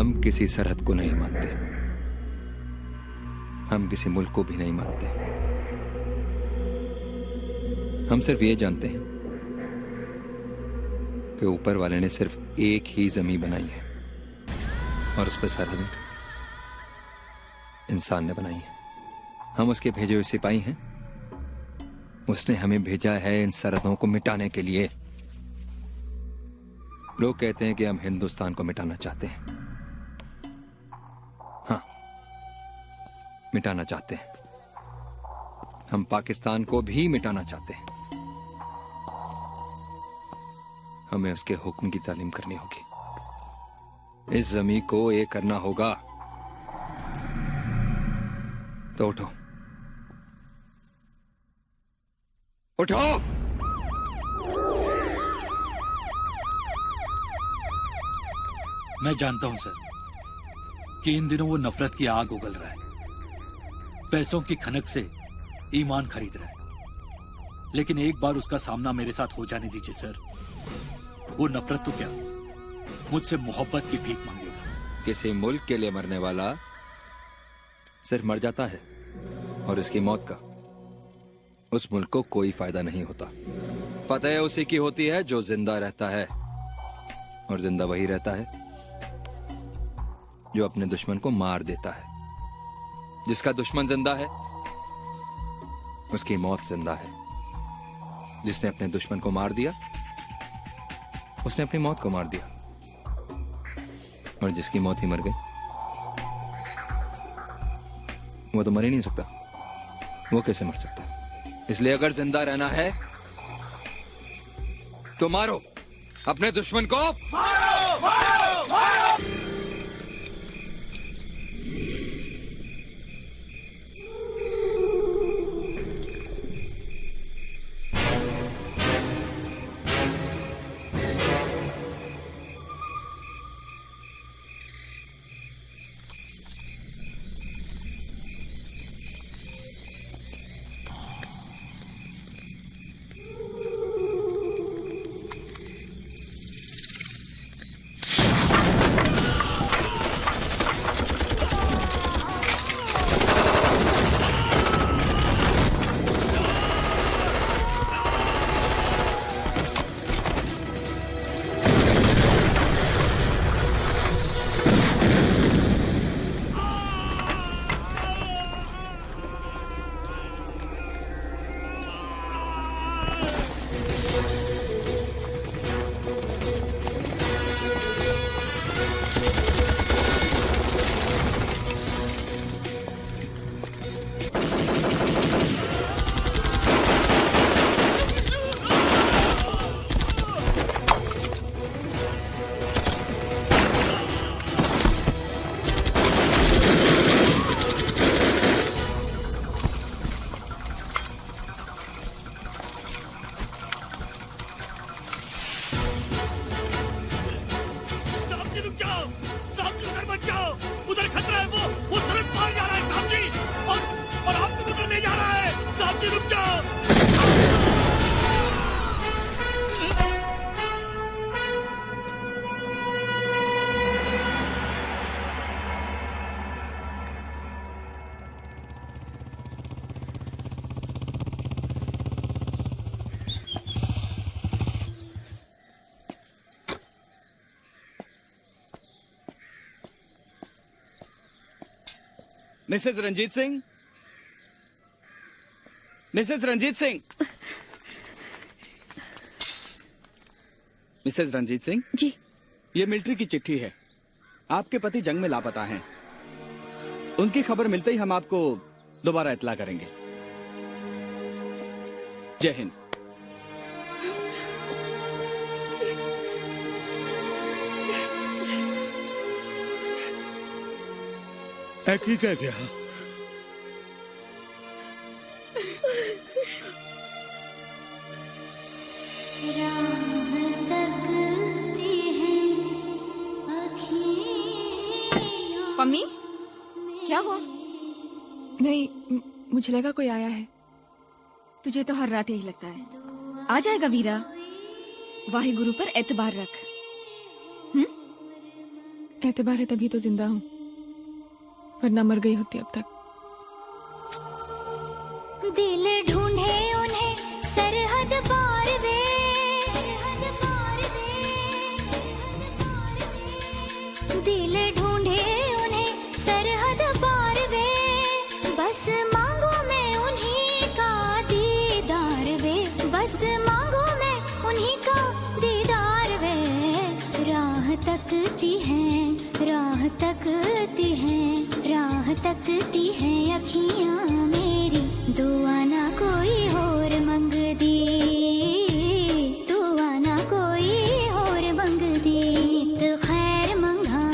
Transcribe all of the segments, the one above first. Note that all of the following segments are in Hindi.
हम किसी सरहद को नहीं मानते, हम किसी मुल्क को भी नहीं मानते। हम सिर्फ ये जानते हैं कि ऊपर वाले ने सिर्फ एक ही जमीन बनाई है और उस पर सरहद इंसान ने बनाई है। हम उसके भेजे हुए सिपाही हैं। उसने हमें भेजा है इन सरहदों को मिटाने के लिए। लोग कहते हैं कि हम हिंदुस्तान को मिटाना चाहते हैं। हाँ, मिटाना चाहते हैं। हम पाकिस्तान को भी मिटाना चाहते हैं। हमें उसके हुक्म की तालीम करनी होगी। इस जमीन को एक करना होगा। तो उठो, उठो। मैं जानता हूं सर कि इन दिनों वो नफरत की आग उगल रहा है, पैसों की खनक से ईमान खरीद रहा है। लेकिन एक बार उसका सामना मेरे साथ हो जाने दीजिए सर। वो नफरत तो क्या, मुझसे मोहब्बत की भीख मांगेगा। किसी मुल्क के लिए मरने वाला सिर्फ मर जाता है और इसकी मौत का उस मुल्क को कोई फायदा नहीं होता। फतेह उसी की होती है जो जिंदा रहता है, और जिंदा वही रहता है जो अपने दुश्मन को मार देता है। जिसका दुश्मन जिंदा है उसकी मौत जिंदा है। जिसने अपने दुश्मन को मार दिया उसने अपनी मौत को मार दिया, और जिसकी मौत ही मर गई वो तो मर ही नहीं सकता। वो कैसे मर सकता? इसलिए अगर जिंदा रहना है तो मारो अपने दुश्मन को, मारो, मारो, मारो। Mrs Ranjit Singh, Mrs Ranjit Singh, Mrs Ranjit Singh ji. ये मिलिट्री की चिट्ठी है। आपके पति जंग में लापता हैं। उनकी खबर मिलते ही हम आपको दोबारा इत्तला करेंगे। जय हिंद। की कह गया? मम्मी, क्या हुआ? नहीं, मुझे लगा कोई आया है। तुझे तो हर रात यही लगता है। आ जाएगा वीरा। वाहे गुरु पर एतबार रख। एतबार है तभी तो जिंदा हूँ, वरना मर गई होती अब तक। दिल ढूंढे उन्हें सरहद पार वे, सरहद पार वे, सरहद पार वे। दिल ढूंढे उन्हें सरहद पार वे, बस मांगो मैं उन्हीं का दीदार वे, बस मांगो मैं उन्हीं का दीदार वे। राह तकती हैं, राह तकती हैं, राह तकती हैं अखियां मेरी, दुआ ना कोई और मंग दी, दुआ ना कोई और मंग दी। नित खैर मंगा,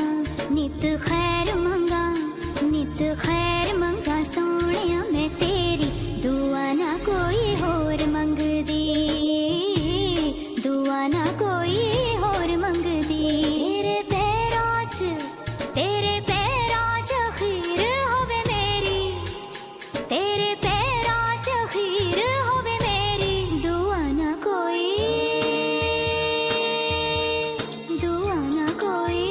नित खैर मंगा, नित खैर मंगा सोनिया मैं तेरी, दुआ ना कोई और मंग दी, दुआ ना कोई और मंग दी। तेरे पैरां च खीर होवे मेरी, तेरे पैरां च खीर होवे मेरी, दुआ ना कोई, दुआ ना कोई।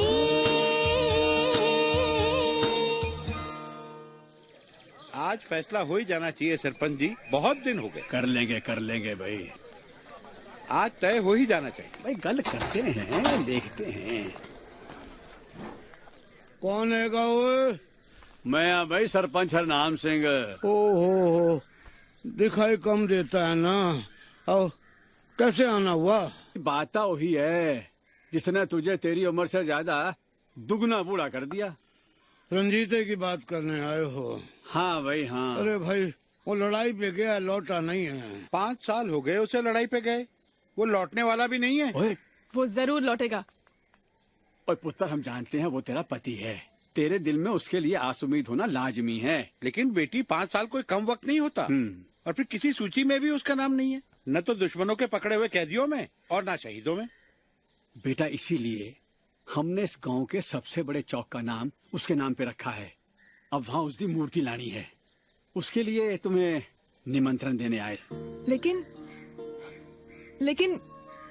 आज फैसला हो ही जाना चाहिए सरपंच जी, बहुत दिन हो गए। कर लेंगे भाई, आज तय हो ही जाना चाहिए। भाई गल करते हैं, देखते हैं। कौन है वो? मैं भाई सरपंच हरनाम सिंह। हो दिखाई कम देता है ना। आओ, कैसे आना हुआ? बात तो वही है जिसने तुझे तेरी उम्र से ज्यादा दुगना बूढ़ा कर दिया। रंजीते की बात करने आए हो? हाँ भाई हाँ। अरे भाई, वो लड़ाई पे गया, लौटा नहीं है। 5 साल हो गए उसे लड़ाई पे गए, वो लौटने वाला भी नहीं है। ओए, वो जरूर लौटेगा। और पुत्र हम जानते हैं वो तेरा पति है, तेरे दिल में उसके लिए आस उम्मीद होना लाजमी है। लेकिन बेटी 5 साल कोई कम वक्त नहीं होता। और फिर किसी सूची में भी उसका नाम नहीं है, न तो दुश्मनों के पकड़े हुए कैदियों में और न शहीदों में। बेटा इसीलिए हमने इस गांव के सबसे बड़े चौक का नाम उसके नाम पे रखा है। अब वहाँ उसकी मूर्ति लानी है, उसके लिए तुम्हें निमंत्रण देने आए। लेकिन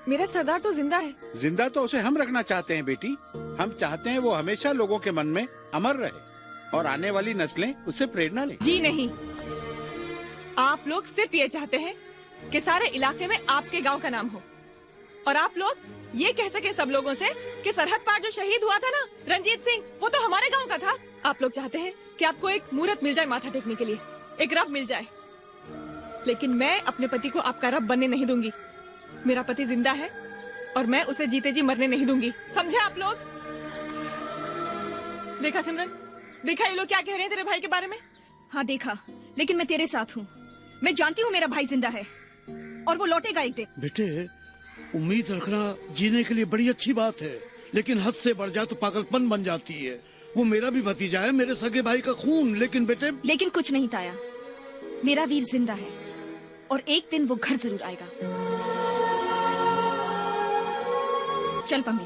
मेरा सरदार तो जिंदा है। जिंदा तो उसे हम रखना चाहते हैं बेटी। हम चाहते हैं वो हमेशा लोगों के मन में अमर रहे और आने वाली नस्लें उससे प्रेरणा लें। जी नहीं, आप लोग सिर्फ ये चाहते हैं कि सारे इलाके में आपके गांव का नाम हो, और आप लोग ये कह सके सब लोगों से कि सरहद पार जो शहीद हुआ था ना रंजीत सिंह, वो तो हमारे गांव का था। आप लोग चाहते हैं कि आपको एक मूर्त मिल जाए माथा टेकने के लिए, एक रब मिल जाए। लेकिन मैं अपने पति को आपका रब बनने नहीं दूंगी। मेरा पति जिंदा है और मैं उसे जीते जी मरने नहीं दूंगी, समझे आप लोग? देखा सिमरन, देखा ये लोग क्या कह रहे हैं तेरे भाई के बारे में? हाँ देखा, लेकिन मैं तेरे साथ हूँ। मैं जानती हूँ मेरा भाई जिंदा है और वो लौटेगा एक दिन। बेटे, उम्मीद रखना जीने के लिए बड़ी अच्छी बात है, लेकिन हद से बढ़ जाए तो पागलपन बन जाती है। वो मेरा भी भतीजा है, मेरे सगे भाई का खून। लेकिन बेटे, लेकिन कुछ नहीं ताया, मेरा वीर जिंदा है और एक दिन वो घर जरूर आएगा। चल पम्मी।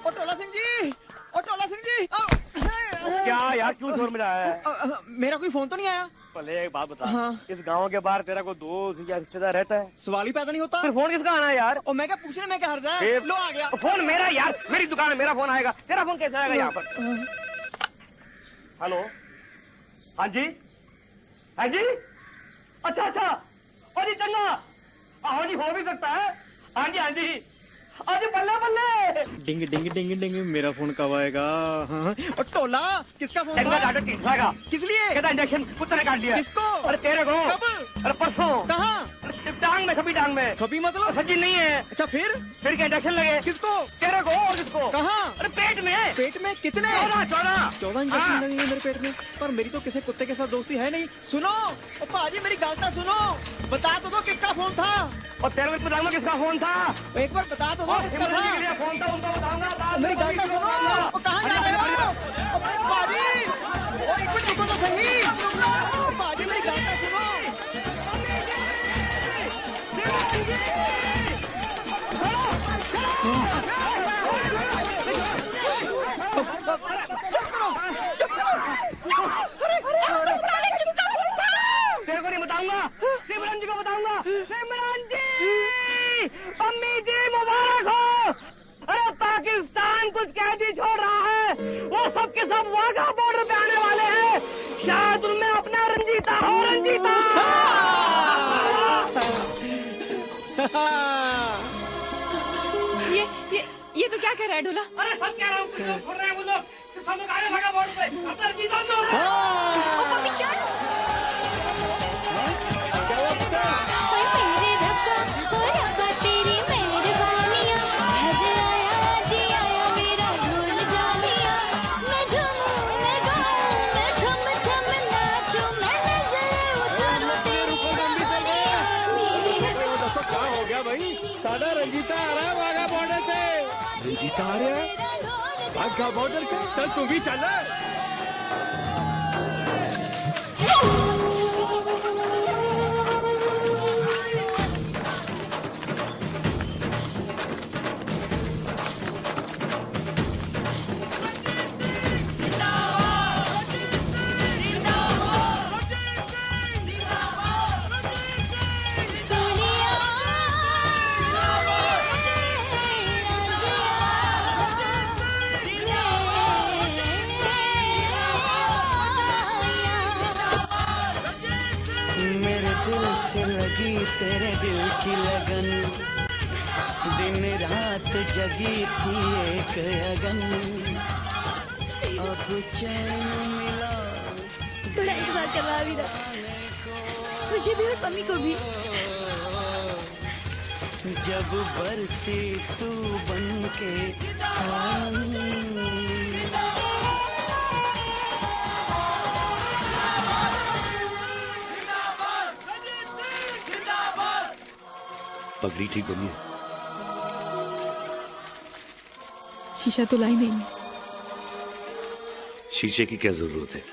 टोला सिंह जी, टोला सिंह जी। क्या यार, क्यों जोर में आया है? मेरा कोई फोन तो नहीं आया? पहले एक बात बता। हाँ। इस गांव के बाहर तेरा कोई दोस्त या रिश्तेदार रहता है? सवाल ही पैदा नहीं होता। फिर फोन किसका आना है यार? और मैं क्या पूछने में क्या हर्ज है? लो आ गया फोन मेरा यार, मेरी दुकान है, मेरा फोन आएगा। तेरा फोन कैसे आएगा यहाँ पर? हेलो, हाँ जी, हाँ जी, अच्छा अच्छा, और जी चंगा, हाँ जी हो भी सकता है। हाँ जी हाँ जी, हाँ जी, बल्ले बल्ले। डिंग डिंग डिंग डिंग, मेरा फोन कब आएगा? हाँ। और टोला किसका फोन था? डाटा टीसागा। किस लिए? कहता इंजेक्शन कुत्ते ने काट लिया। किसको? अरे तेरे को। कब? अरे परसों। कहाँ? टांग में, कभी टांग में। कभी मतलब? सच्ची नहीं है। अच्छा फिर क्या इंजेक्शन लगे? किसको? तेरे को। और किसको? कहाँ? अरे पेट में। पेट में कितने? 14 इंजेक्शन लगे मेरे पेट में। पर मेरी तो किसी कुत्ते के साथ दोस्ती है नहीं। सुनो पाजी, मेरी गालता सुनो, बता तो दो किसका फोन था। और तेरे में बताऊंगा किसका फोन था। एक बार बता तो दो किसका था। फोन था उनका बताऊंगा। मेरी गालता सुनो, वो कहाँ जा रहे हो पाजी? एक मिनट रुको तो सही पाजी, मेरी गालता सुनो। तेरे को नहीं बताऊंगा, सिमरन जी को बताऊंगा। सिमरन जी, अम्मी जी मुबारक हो। कैदी छोड़ रहा है वो सब के सब वाघा बॉर्डर पे आने वाले हैं। शायद उनमें अपना रंजीता हो। रंजीता ये तो क्या कह रहा है ढोला? अरे सब कह रहा हूँ, कुछ लोग छोड़ रहे हैं, वो लोग सिर्फ हम लोग आगे वाघा बॉर्डर पे अपना रंजीता छोड़ रहे हैं। साडा रंजीता आ रहा है वाघा बॉर्डर से। रंजीता आ रहा है वाघा बॉर्डर पे? चल तू भी चल। तेरे दिल की लगन दिन रात जगी थी एक अगन अब चैन मिला। बड़ा इंतजार कर रहा वीरा, मुझे भी और मम्मी को भी। जब बरसी तू बन के सावन पगड़ी ठीक बनी है? शीशा तो लाई नहीं है। शीशे की क्या जरूरत है,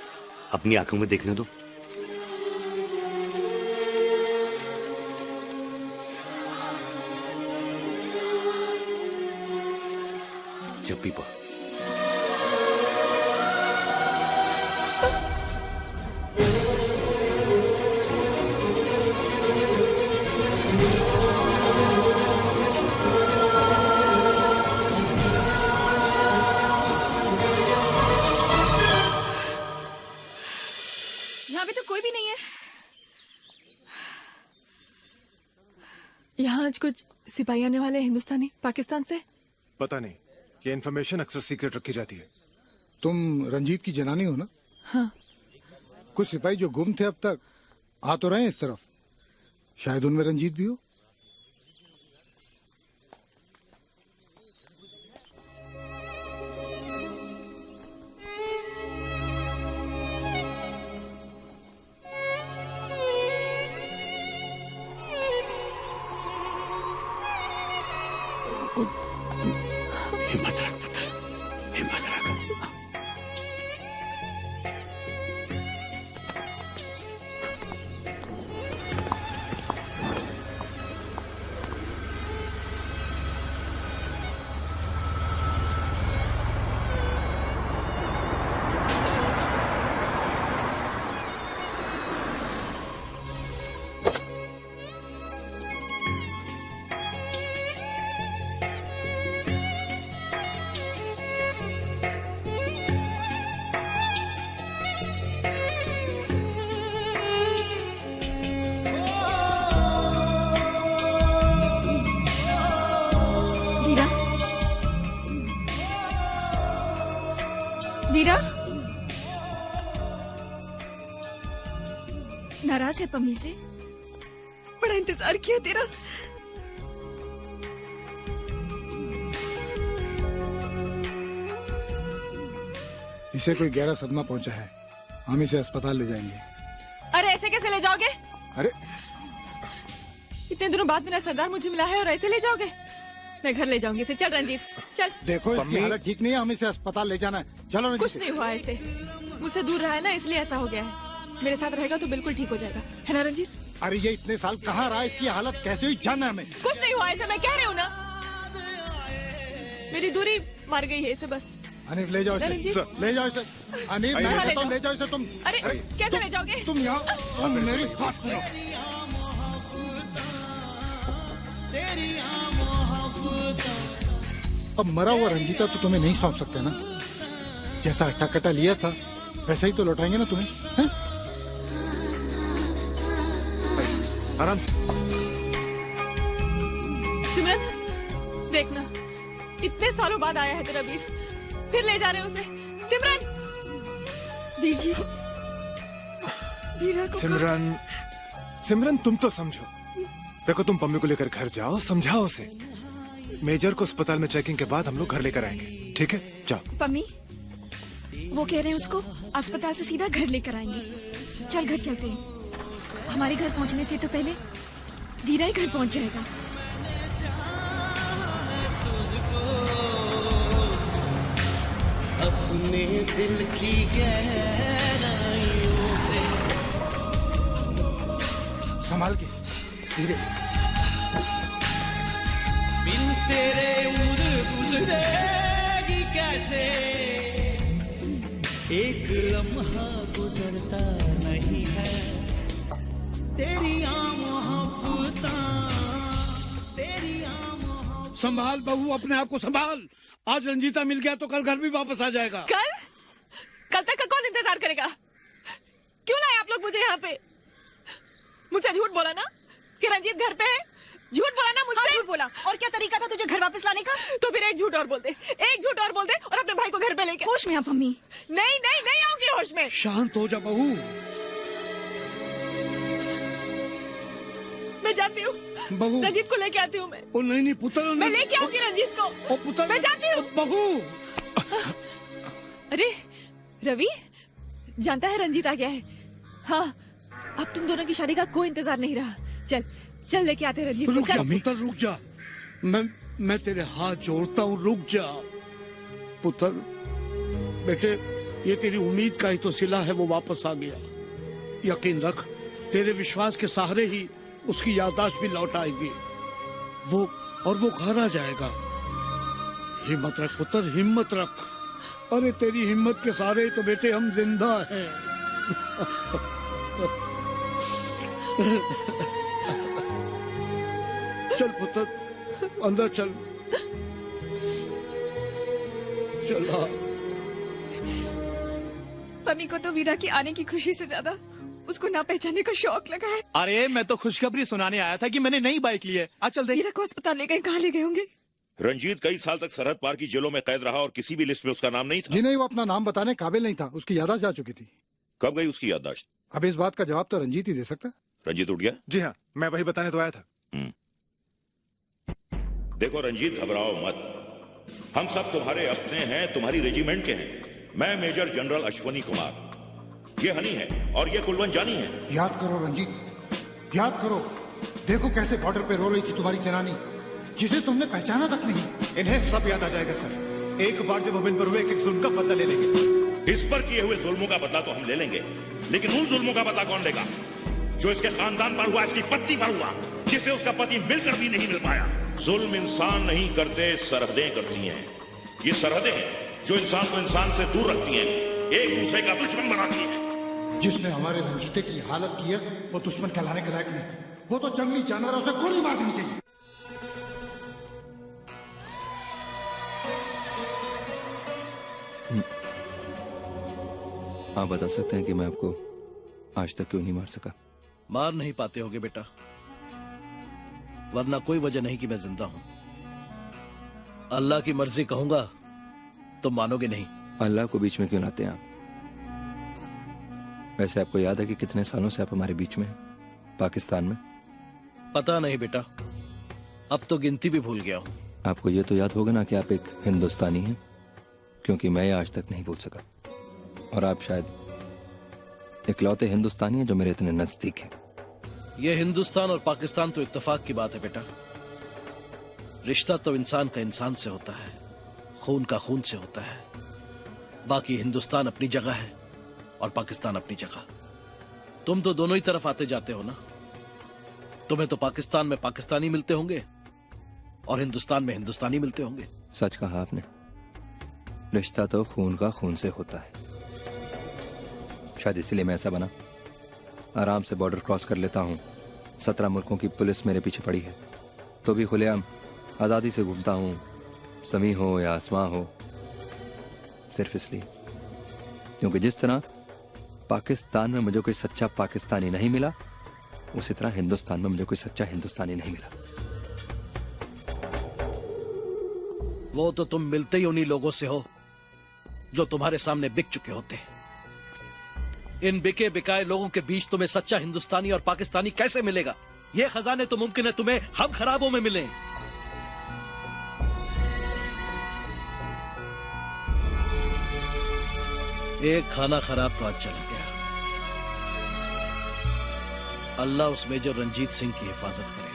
अपनी आंखों में देखने दो। जप्पी पा यहाँ आज कुछ सिपाही आने वाले हैं हिंदुस्तानी पाकिस्तान से। पता नहीं, ये इन्फॉर्मेशन अक्सर सीक्रेट रखी जाती है। तुम रंजीत की जनानी हो ना? हाँ। कुछ सिपाही जो गुम थे अब तक आ तो रहे हैं इस तरफ, शायद उनमें रंजीत भी हो। हिम्मत रख पुत्र, हिम्मत रख। वीरा नाराज है पम्मी से? बड़ा इंतजार किया तेरा। इसे कोई गहरा सदमा पहुंचा है, हम इसे अस्पताल ले जाएंगे। अरे ऐसे कैसे ले जाओगे? अरे इतने दिनों बाद मेरा सरदार मुझे मिला है और ऐसे ले जाओगे? मैं घर ले जाऊंगी इसे। चल रंजीत चल। देखो इसकी हालत ठीक नहीं है, हमें इसे अस्पताल ले जाना है। चलो रंजीत। कुछ नहीं हुआ ऐसे, मुझसे दूर रहा है ना इसलिए ऐसा हो गया है। मेरे साथ रहेगा तो बिल्कुल ठीक हो जाएगा, है ना रंजीत? अरे ये इतने साल कहाँ रहा, इसकी हालत कैसे हुई जानना हमें। कुछ नहीं हुआ ऐसे, मैं कह रही हूँ ना, मेरी दूरी मार गई है इसे बस। अनीफ ले जाओ इसे, ले जाओ इसे। अनीफ मैं कहता हूँ ले जाओ इसे तुम। अरे कैसे ले जाओगे? तुम यहाँ मेरी बात सुनो। अब मरा हुआ रंजीता तो तुम्हें नहीं सौंप सकते ना। जैसा हट्टा कट्टा लिया था वैसा ही तो लौटाएंगे ना तुम्हें, हैं? आराम से। सिमरन देखना, इतने सालों बाद आया है तेरा वीर, फिर ले जा रहे हैं उसे। सिमरन, वीर जी, वीरा को सिमरन, सिमरन तुम तो समझो। देखो तुम पम्मी को लेकर घर जाओ, समझाओ उसे। मेजर को अस्पताल में चेकिंग के बाद हम लोग घर लेकर आएंगे, ठीक है? जाओ। पम्मी, वो कह रहे हैं उसको अस्पताल से सीधा घर लेकर आएंगे। चल घर चलते हैं। हमारे घर पहुंचने से तो पहले वीरा ही घर पहुंच जाएगा। अपने दिल की गहराइयों से संभाल के, धीरे। बिन तेरे उम्र गुजरेगी कैसे, एक लम्हा गुजरता नहीं है तेरी मोहब्बतां, तेरी मोहब्बतां। संभाल बहू, अपने आप को संभाल। आज रंजीता मिल गया तो कल घर भी वापस आ जाएगा। कल तक का कौन इंतजार करेगा? क्यों लाए आप लोग मुझे यहाँ पे? मुझसे झूठ बोला ना कि रंजीत घर पे है? झूठ बोला ना मुझसे? हाँ, झूठ बोला। और क्या तरीका था तुझे घर वापस लाने का? तो फिर एक झूठ और बोल दे, एक झूठ और बोल दे और अपने भाई को घर पे लेके। होश में आप मम्मी? नहीं नहीं नहीं आऊंगी होश में। शांत हो जा बहू। मैं जाती हूँ बहू, रंजीत को लेके आती हूँ मैं। ओ नहीं नहीं पुत्र, मैं लेके आऊंगी रंजीत को। ओ पुत्र, मैं जाती हूँ। बहू। अरे रवि, जानता है रंजीत आ गया है। हाँ, अब तुम दोनों की शादी का कोई इंतजार नहीं रहा। चल चल लेके आते रंजीत को। रुक जा पुत्र, रुक जा। मैं तेरे हाथ जोड़ता हूँ, रुक जा पुत्र। बेटे, ये तेरी उम्मीद का ही तो सिला है, वो वापस आ गया। यकीन रख, तेरे विश्वास के सहारे ही उसकी याददाश्त भी लौट आएगी। वो घर आ जाएगा। हिम्मत रख पुत्र, हिम्मत रख। अरे तेरी हिम्मत के सहारे ही तो बेटे हम जिंदा हैं। चल पुत्र, अंदर चल। चला। मम्मी को तो वीरा की आने की खुशी से ज्यादा उसको ना पहचानने का शौक लगा है। अरे मैं तो खुशखबरी सुनाने आया था कि मैंने नई बाइक ली है। आज चल देख। वीरा को अस्पताल ले गए, कहाँ ले गए होंगे? रंजीत कई साल तक सरहद पार की जेलों में कैद रहा और किसी भी लिस्ट में उसका नाम नहीं था। जी नहीं, वो अपना नाम बताने काबिल नहीं था। उसकी याददाश्त जा चुकी थी। कब गई उसकी याददाश्त? अब इस बात का जवाब तो रंजीत ही दे सकता। रंजीत उठ गया? जी हाँ, मैं वही बताने तो आया था। देखो रंजीत, घबराओ मत। हम सब तुम्हारे अपने हैं, तुम्हारी रेजिमेंट के हैं। मैं मेजर जनरल अश्वनी कुमार, ये हनी है और ये कुलवंत जानी है। याद करो रंजीत, याद करो। देखो कैसे बॉर्डर पे रो रही थी तुम्हारी जनानी, जिसे तुमने पहचाना तक नहीं। इन्हें सब याद आ जाएगा सर। एक बार जब हम इन पर हुए एक जुल्म का बदला ले लेंगे। इस पर किए हुए जुल्मों का बदला तो हम ले लेंगे, लेकिन उन जुल्मों का बदला कौन लेगा जो इसके खानदान पर हुआ, इसकी पत्नी पर हुआ, जिसे उसका पति मिलकर भी नहीं मिल पाया। जुल्म इंसान नहीं करते, सरहदें करती हैं। ये सरहदें हैं जो इंसान को इंसान से दूर रखती हैं, एक दूसरे का दुश्मन बनाती हैं। जिसने हमारे रंजीते की हालत की है वो दुश्मन कहलाने के लायक नहीं। वो तो जंगली जानवर है, उसे गोली मार देनी चाहिए। आप बता सकते हैं कि मैं आपको आज तक क्यों नहीं मार सका? मार नहीं पाते होगे बेटा, वरना कोई वजह नहीं कि मैं जिंदा हूं। अल्लाह की मर्जी कहूंगा तो मानोगे नहीं। अल्लाह को बीच में क्यों लाते हैं आप? वैसे आपको याद है कि कितने सालों से आप हमारे बीच में हैं, पाकिस्तान में? पता नहीं बेटा, अब तो गिनती भी भूल गया हूं। आपको ये तो याद होगा ना कि आप एक हिंदुस्तानी हैं, क्योंकि मैं आज तक नहीं भूल सका। और आप शायद इकलौते हिंदुस्तानी हैं जो मेरे इतने नजदीक हैं। ये हिंदुस्तान और पाकिस्तान तो इत्तेफाक की बात है बेटा। रिश्ता तो इंसान का इंसान से होता है, खून का खून से होता है। बाकी हिंदुस्तान अपनी जगह है और पाकिस्तान अपनी जगह। तुम तो दोनों ही तरफ आते जाते हो ना। तुम्हें तो पाकिस्तान में पाकिस्तानी मिलते होंगे और हिंदुस्तान में हिंदुस्तानी मिलते होंगे। सच कहा आपने, रिश्ता तो खून का खून से होता है। शायद इसलिए मैं ऐसा बना। आराम से बॉर्डर क्रॉस कर लेता हूँ, 17 मुल्कों की पुलिस मेरे पीछे पड़ी है, तो भी खुलेआम आजादी से घूमता हूँ, समी हो या आसमां हो, सिर्फ इसलिए क्योंकि जिस तरह पाकिस्तान में मुझे कोई सच्चा पाकिस्तानी नहीं मिला, उसी तरह हिंदुस्तान में मुझे कोई सच्चा हिंदुस्तानी नहीं मिला। वो तो तुम मिलते ही उन्हीं लोगों से हो जो तुम्हारे सामने बिक चुके होते हैं। इन बिके बिकाए लोगों के बीच तुम्हें सच्चा हिंदुस्तानी और पाकिस्तानी कैसे मिलेगा? ये खजाने तो मुमकिन है तुम्हें हम खराबों में मिले। एक खाना खराब तो आज चला गया। अल्लाह उस मेजर रंजीत सिंह की हिफाजत करे।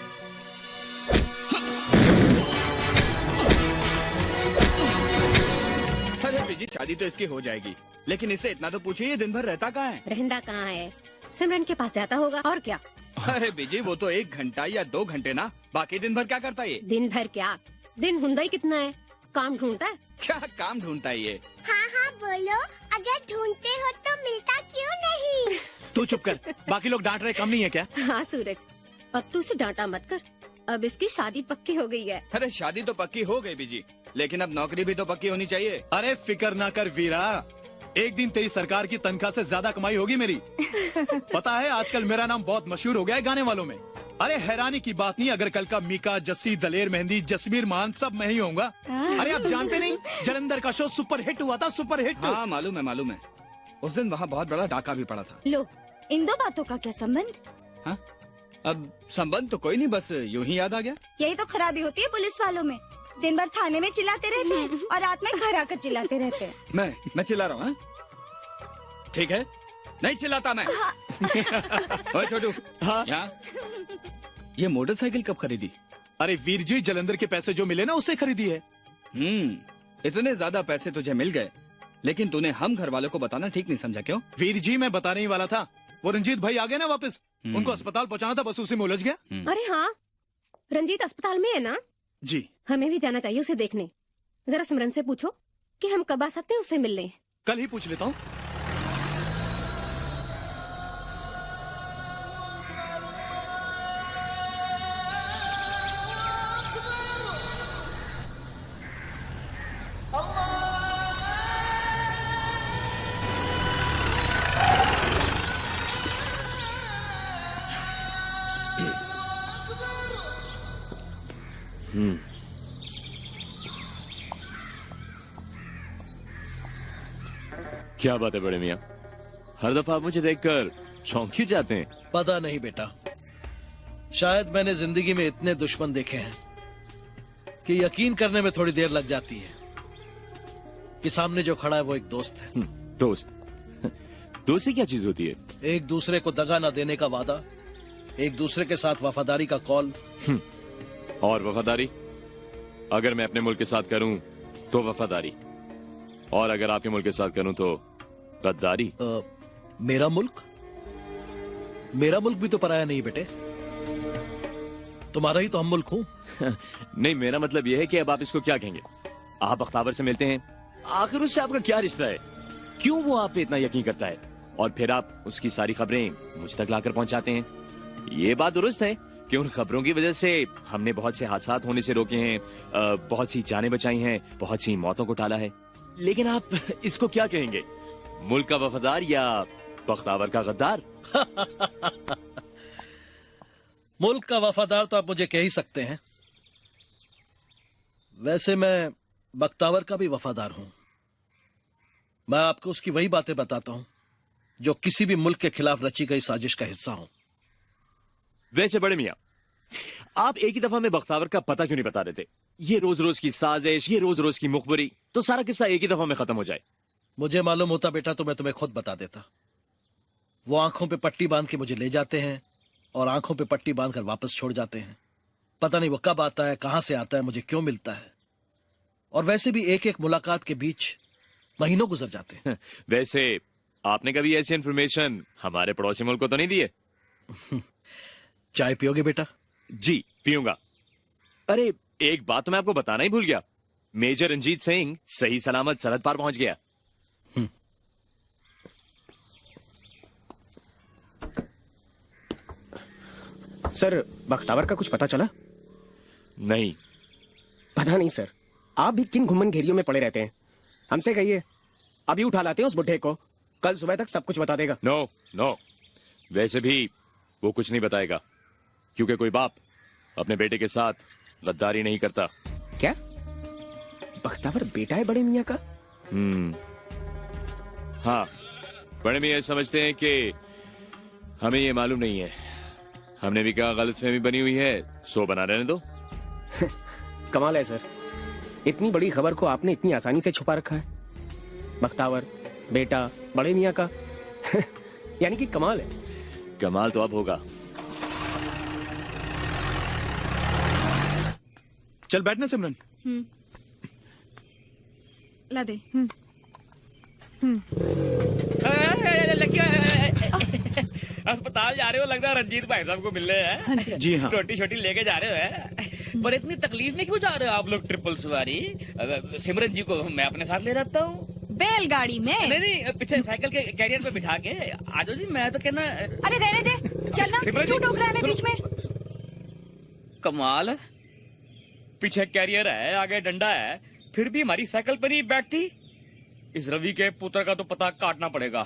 अरे बीजी, शादी तो इसकी हो जाएगी, लेकिन इससे इतना तो पूछिए, ये दिन भर रहता कहाँ है? रहता कहाँ है? सिमरन के पास जाता होगा, और क्या? अरे बीजी, वो तो 1 घंटा या 2 घंटे ना, बाकी दिन भर क्या करता है ये? दिन भर क्या, दिन हुंदा ही कितना है, काम ढूंढता है। क्या काम ढूंढता है ये? हाँ हाँ बोलो, अगर ढूंढते हो तो मिलता क्यों नहीं? तू चुप कर, बाकी लोग डांट रहे, कम नहीं है क्या? हाँ सूरज, अब तू उसे डांटा मत कर, अब इसकी शादी पक्की हो गई है। अरे शादी तो पक्की हो गई बीजी, लेकिन अब नौकरी भी तो पक्की होनी चाहिए। अरे फिक्र ना कर वीरा, एक दिन तेरी सरकार की तनख्वाह से ज्यादा कमाई होगी मेरी। पता है आजकल मेरा नाम बहुत मशहूर हो गया है गाने वालों में। अरे हैरानी की बात नहीं अगर कल का मीका, जस्सी, दलेर मेहंदी, जसबीर मान सब मैं ही होऊंगा। अरे आप जानते नहीं, जलंधर का शो सुपर हिट हुआ था, सुपर हिट। हाँ मालूम है मालूम है, उस दिन वहाँ बहुत बड़ा डाका भी पड़ा था। लो, इन दो बातों का क्या संबंध? हाँ? अब संबंध तो कोई नहीं, बस यूं ही याद आ गया। यही तो खराबी होती है पुलिस वालों में, दिन भर थाने में चिल्लाते रहते हैं और रात में घर आकर चिल्लाते रहते हैं। मैं चिल्ला रहा हूँ? ठीक है, नहीं चिल्लाता मैं। ओए छोटू, हाँ? यहाँ ये मोटरसाइकिल कब खरीदी? अरे वीर जी, जलंधर के पैसे जो मिले ना उससे खरीदी है। इतने ज्यादा पैसे तुझे मिल गए, लेकिन तूने हम घर वालों को बताना ठीक नहीं समझा, क्यों? वीर जी मैं बताने ही वाला था, वो रंजीत भाई आ गए ना वापस, उनको अस्पताल पहुंचाना था, बस उसी में उलझ गया। अरे हाँ, रंजीत अस्पताल में है ना? जी। हमें भी जाना चाहिए उसे देखने। जरा सिमरन से पूछो कि हम कब आ सकते हैं उससे मिलने। कल ही पूछ लेता हूँ। क्या बात है बड़े मियाँ, हर दफा आप मुझे देखकर चौंक क्यों जाते हैं? पता नहीं बेटा, शायद मैंने जिंदगी में इतने दुश्मन देखे हैं कि यकीन करने में थोड़ी देर लग जाती है कि सामने जो खड़ा है वो एक दोस्त है। दोस्त? दोस्ती क्या चीज होती है? एक दूसरे को दगा न देने का वादा, एक दूसरे के साथ वफादारी का कॉल। और वफादारी? अगर मैं अपने मुल्क के साथ करूं तो वफादारी, और अगर आपके मुल्क के साथ करूं तो गद्दारी। मेरा मुल्क भी तो पराया नहीं बेटे, तुम्हारा ही तो हम मुल्क हूं। नहीं, मेरा मतलब यह है कि अब आप इसको क्या कहेंगे? आप बख्तावर से मिलते हैं, आखिर उससे आपका क्या रिश्ता है? क्यों वो आप पे इतना यकीन करता है, और फिर आप उसकी सारी खबरें मुझ तक लाकर पहुंचाते हैं? ये बात दुरुस्त है कि उन खबरों की वजह से हमने बहुत से हादसात होने से रोके हैं, बहुत सी जानें बचाई हैं, बहुत सी मौतों को टाला है, लेकिन आप इसको क्या कहेंगे? मुल्क का वफादार या बख्तावर का गद्दार? मुल्क का वफादार तो आप मुझे कह ही सकते हैं, वैसे मैं बख्तावर का भी वफादार हूं। मैं आपको उसकी वही बातें बताता हूं जो किसी भी मुल्क के खिलाफ रची गई साजिश का हिस्सा हो। वैसे बड़े मियां, आप एक ही दफा में बख्तावर का पता क्यों नहीं बता देते? ये रोज रोज की साजिश, ये रोज रोज की मुखबरी, तो सारा किस्सा एक ही दफा में खत्म हो जाए। मुझे मालूम होता बेटा तो मैं तुम्हें खुद बता देता। वो आंखों पे पट्टी बांध के मुझे ले जाते हैं और आंखों पे पट्टी बांध कर वापस छोड़ जाते हैं। पता नहीं वो कब आता है, कहां से आता है, मुझे क्यों मिलता है, और वैसे भी एक एक मुलाकात के बीच महीनों गुजर जाते हैं। वैसे आपने कभी ऐसी इन्फॉर्मेशन हमारे पड़ोसी मुल्क को तो नहीं दी है? चाय पियोगे बेटा? जी पीऊंगा। अरे एक बात तो मैं आपको बताना ही भूल गया, मेजर रंजीत सिंह सही सलामत सरहद पार पहुंच गया। सर, बख्तावर का कुछ पता चला? नहीं। पता नहीं सर, आप भी किन घुमन घेरियों में पड़े रहते हैं? हमसे कहिए, अभी उठा लाते हैं उस बुढ़े को, कल सुबह तक सब कुछ बता देगा। नो नो, वैसे भी वो कुछ नहीं बताएगा, क्योंकि कोई बाप अपने बेटे के साथ गद्दारी नहीं करता। क्या बख्तावर बेटा है बड़े मियाँ का? हाँ, बड़े मियाँ समझते हैं कि हमें ये मालूम नहीं है। हमने भी कहा गलतफहमी बनी हुई है, सो बना रहने दो। कमाल है सर, इतनी बड़ी खबर को आपने इतनी आसानी से छुपा रखा है। बख्तावर बेटा बड़े मियाँ का यानी कि कमाल है। कमाल तो अब होगा। चल बैठना सिमरन। ला दे। अस्पताल जा रहे हो, लग रहा है रंजीत भाई साहब को मिलने हैं। जी हाँ। रोटी छोटी लेके जा रहे हो है? पर इतनी तकलीफ में क्यों जा रहे हो आप लोग ट्रिपल सवारी? सिमरन जी को मैं अपने साथ ले जाता हूँ बैलगाड़ी में। नहीं, पीछे साइकिल के कैरियर पे बिठा के आ जाओ जी। मैं तो कहना। अरे रहने दे, चलना, क्यों टोक रहा है बीच में? कमाल है, पीछे कैरियर है, आगे डंडा है, फिर भी हमारी साइकिल पर ही बैठती। इस रवि के पुत्र का तो पता काटना पड़ेगा।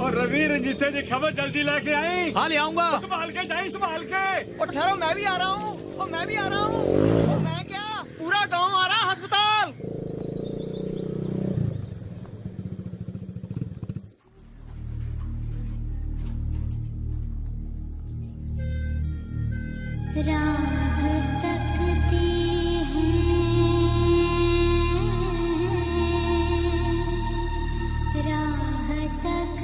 और रवि रंजीत जी खबर जल्दी लेके आई। हाँ ले आऊंगा। संभाल के जाए, संभाल के। और ठहरो, मैं भी आ रहा हूँ। और मैं भी आ रहा हूँ। और मैं क्या, पूरा गांव आ रहा अस्पताल। राह तकती है, राह तक।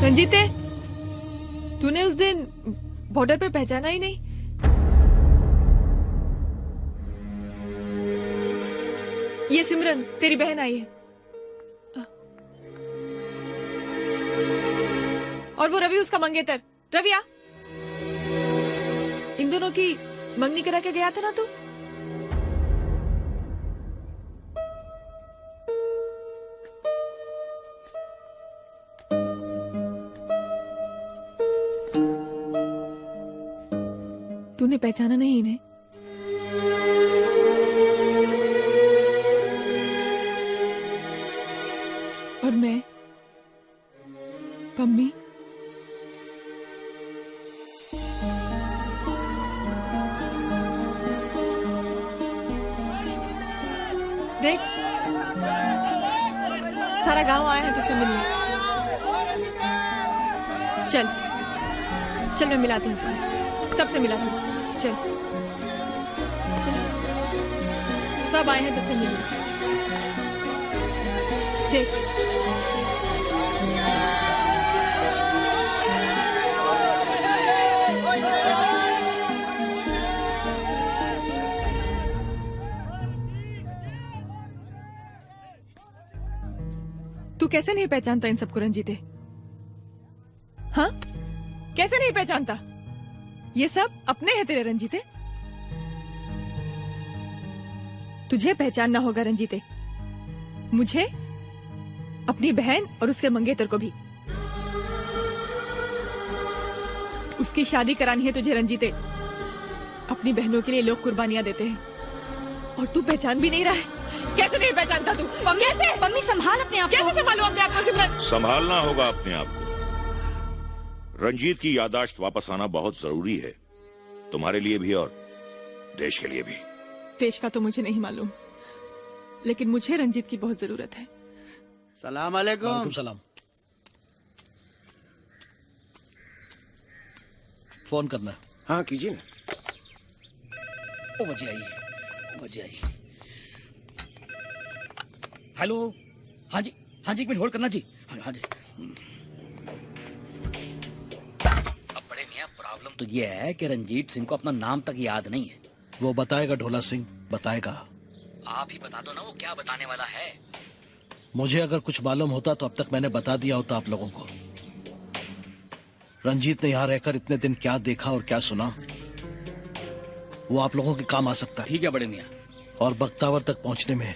रंजीते, तूने उस दिन बॉर्डर पे पहचाना ही नहीं। ये सिमरन तेरी बहन आई है, और वो रवि उसका मंगेतर। रवि आ, इन दोनों की मंगनी करा के गया था ना तू? तूने पहचाना नहीं इन्हें? और मैं पम्मी। देख, सारा गांव आया है तुझसे मिलने। चल चल, मैं मिलाती हूँ, सबसे मिलाती हूँ। चल चल, सब आए हैं तुझसे मिलने। देख, तू कैसे नहीं पहचानता इन सबको रंजीते? हाँ, कैसे नहीं पहचानता? ये सब अपने हैं तेरे रंजीते। तुझे पहचानना होगा रंजीते, मुझे, अपनी बहन और उसके मंगेतर को भी। उसकी शादी करानी है तुझे रंजीते। अपनी बहनों के लिए लोग कुर्बानियां देते हैं, और तू पहचान भी नहीं रहा है। कैसे नहीं पहचानता तू? मम्मी संभाल अपने आप को। कैसे संभालूं अपने आप को सिमरन? संभालना होगा अपने आप को। रंजीत की याददाश्त वापस आना बहुत जरूरी है, तुम्हारे लिए भी और देश के लिए भी। देश का तो मुझे नहीं मालूम, लेकिन मुझे रंजीत की बहुत जरूरत है। सलाम अलैकुम। वालेकुम सलाम। फोन करना। हाँ कीजिए ना। ओ बजे आई, बजे आई। हेलो, हाँ जी, हाँ जी, एक मिनट होल्ड करना जी। हाँ जी। अब बड़े मियां, प्रॉब्लम तो ये है कि रंजीत सिंह को अपना नाम तक याद नहीं है। वो बताएगा, ढोला सिंह बताएगा। आप ही बता दो ना वो क्या बताने वाला है। मुझे अगर कुछ मालूम होता तो अब तक मैंने बता दिया होता आप लोगों को। रंजीत ने यहाँ रहकर इतने दिन क्या देखा और क्या सुना, वो आप लोगों के काम आ सकता है। ठीक है बड़े मियां। और बख्तावर तक पहुंचने में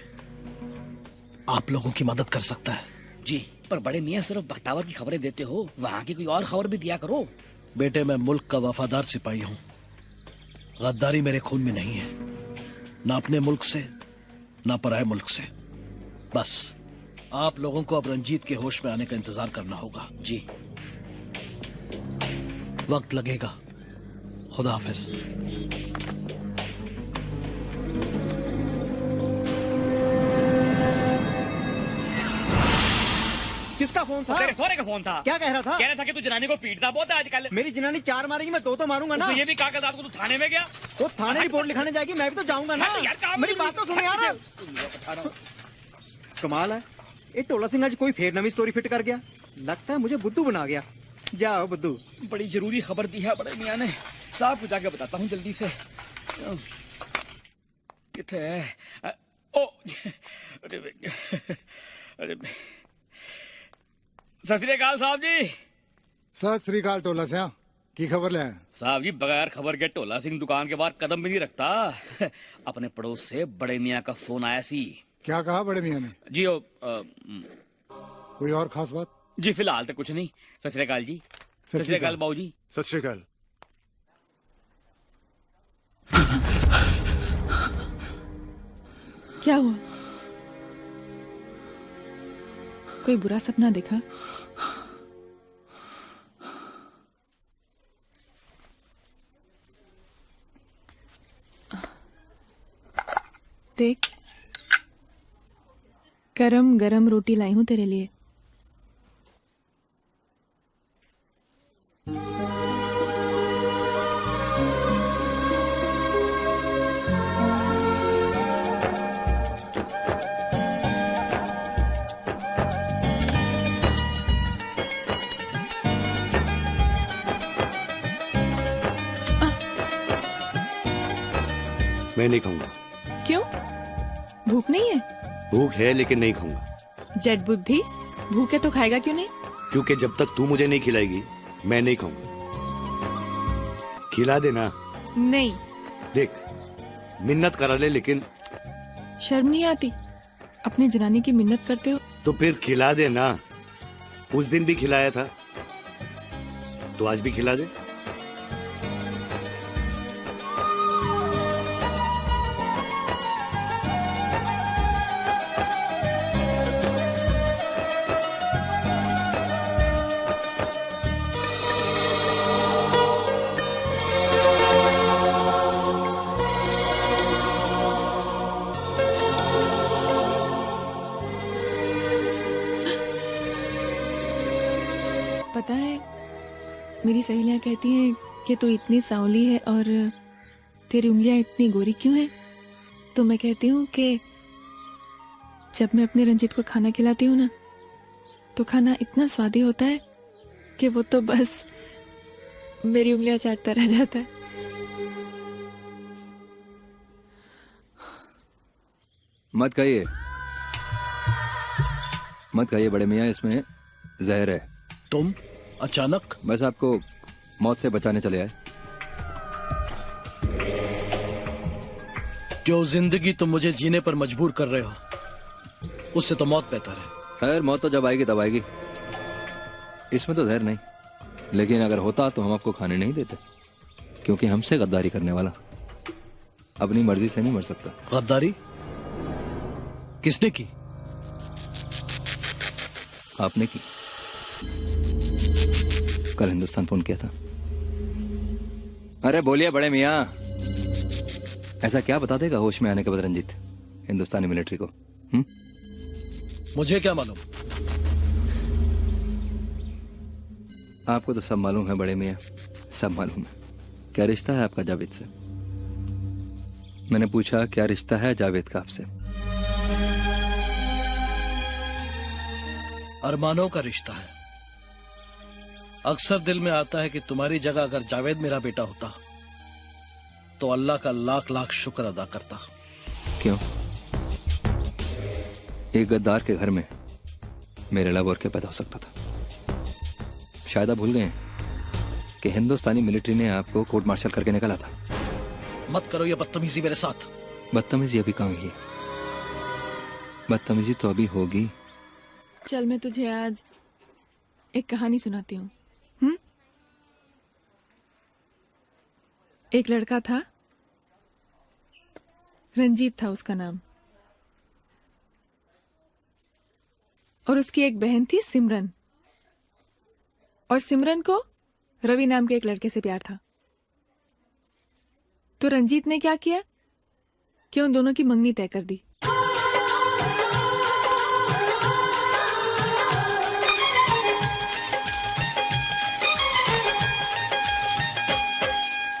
आप लोगों की मदद कर सकता है। जी, पर बड़े मियां सिर्फ बख्तावर की खबरें देते हो, वहाँ की कोई और खबर भी दिया करो। बेटे, मैं मुल्क का वफादार सिपाही हूँ। गद्दारी मेरे खून में नहीं है, ना अपने मुल्क से ना पराये मुल्क से। बस आप लोगों को अब रंजीत के होश में आने का इंतजार करना होगा। जी वक्त लगेगा। खुदा हाफिज। किसका फोन था? तेरे सोरे का फोन था। क्या कह रहा था? कह रहा था कि तू जनानी को पीटता बहुत है आजकल। मेरी जनानी 4 मारेगी, मैं 2 तो मारूंगा ना। उसने ये भी कहा कल रात को तू थाने में गया। वो थाने रिपोर्ट लिखाने जाएगी, मैं भी तो जाऊंगा ना। यार काम मेरी बात तो सुनो यार। कमाल है, ये टोला सिंह आज कोई फिर नवी स्टोरी फिट कर गया। लगता है मुझे बुद्धू बना गया। जाओ बुद्धू। बड़ी जरूरी खबर दी है बड़े मियाँ ने। साहब को जाके बताता हूँ जल्दी से। किथे है? ओ अरे सत श्री अकाल साहब जी। सत श्री अकाल टोला सिंह, की खबर ले आए? साहब जी बगैर खबर के टोला सिंह दुकान के बाहर कदम भी नहीं रखता। अपने पड़ोस से बड़े मियाँ का फोन आया सी। क्या कहा बड़े मियाँ ने? जी कोई और खास बात? जी फिलहाल तो कुछ नहीं। सत श्री अकाल जी। सत श्री अकाल बाबू जी। सत श्री अकाल। क्या हुआ? कोई बुरा सपना देखा? देख, गरम गरम रोटी लाई हूं तेरे लिए। मैं नहीं खाऊंगा। क्यों? भूख नहीं है? भूख है लेकिन नहीं खाऊंगा। जट बुद्धि, भूखे तो खाएगा क्यों नहीं? क्योंकि जब तक तू मुझे नहीं खिलाएगी मैं नहीं खाऊंगा। खिला देना। नहीं। देख मिन्नत करा ले, लेकिन शर्म नहीं आती? अपनी जनानी की मिन्नत करते हो। तो फिर खिला देना। उस दिन भी खिलाया था तो आज भी खिला दे। पता है, मेरी सहेलियां कहती हैं कि तू इतनी सांवली है और तेरी उंगलियां इतनी गोरी क्यों हैं? तो मैं कहती हूँ कि जब मैं अपने रंजीत को खाना खिलाती हूँ ना, तो खाना इतना स्वादी होता है कि वो तो बस मेरी उंगलियां चाटता रह जाता है। मत कहिए, मत कहिए बड़े मियाँ, इसमें जहर है। तुम अचानक? बस आपको मौत से बचाने चले आए। जो जिंदगी तुम मुझे जीने पर मजबूर कर रहे हो, उससे तो मौत बेहतर है। खैर मौत तो जब आएगी तब आएगी, इसमें तो जहर नहीं। लेकिन अगर होता तो हम आपको खाने नहीं देते, क्योंकि हमसे गद्दारी करने वाला अपनी मर्जी से नहीं मर सकता। गद्दारी किसने की? आपने की। कल हिंदुस्तान फोन किया था। अरे बोलिए बड़े मियाँ, ऐसा क्या बता देगा होश में आने के बाद रंजीत हिंदुस्तानी मिलिट्री को? मुझे क्या मालूम? आपको तो सब मालूम है बड़े मियाँ, सब मालूम है। क्या रिश्ता है आपका जावेद से? मैंने पूछा क्या रिश्ता है जावेद का आपसे? अरमानों का रिश्ता है। अक्सर दिल में आता है कि तुम्हारी जगह अगर जावेद मेरा बेटा होता तो अल्लाह का लाख लाख शुक्र अदा करता। क्यों? एक गद्दार के घर में मेरे अलावा और क्या पैदा हो सकता था? शायद आप भूल गए हैं कि हिंदुस्तानी मिलिट्री ने आपको कोर्ट मार्शल करके निकाला था। मत करो ये बदतमीजी मेरे साथ। बदतमीजी अभी कहाँ हुई है? बदतमीजी तो अभी होगी। चल मैं तुझे आज एक कहानी सुनाती हूँ। एक लड़का था रंजीत था उसका नाम। और उसकी एक बहन थी सिमरन। और सिमरन को रवि नाम के एक लड़के से प्यार था। तो रंजीत ने क्या किया कि उन दोनों की मंगनी तय कर दी।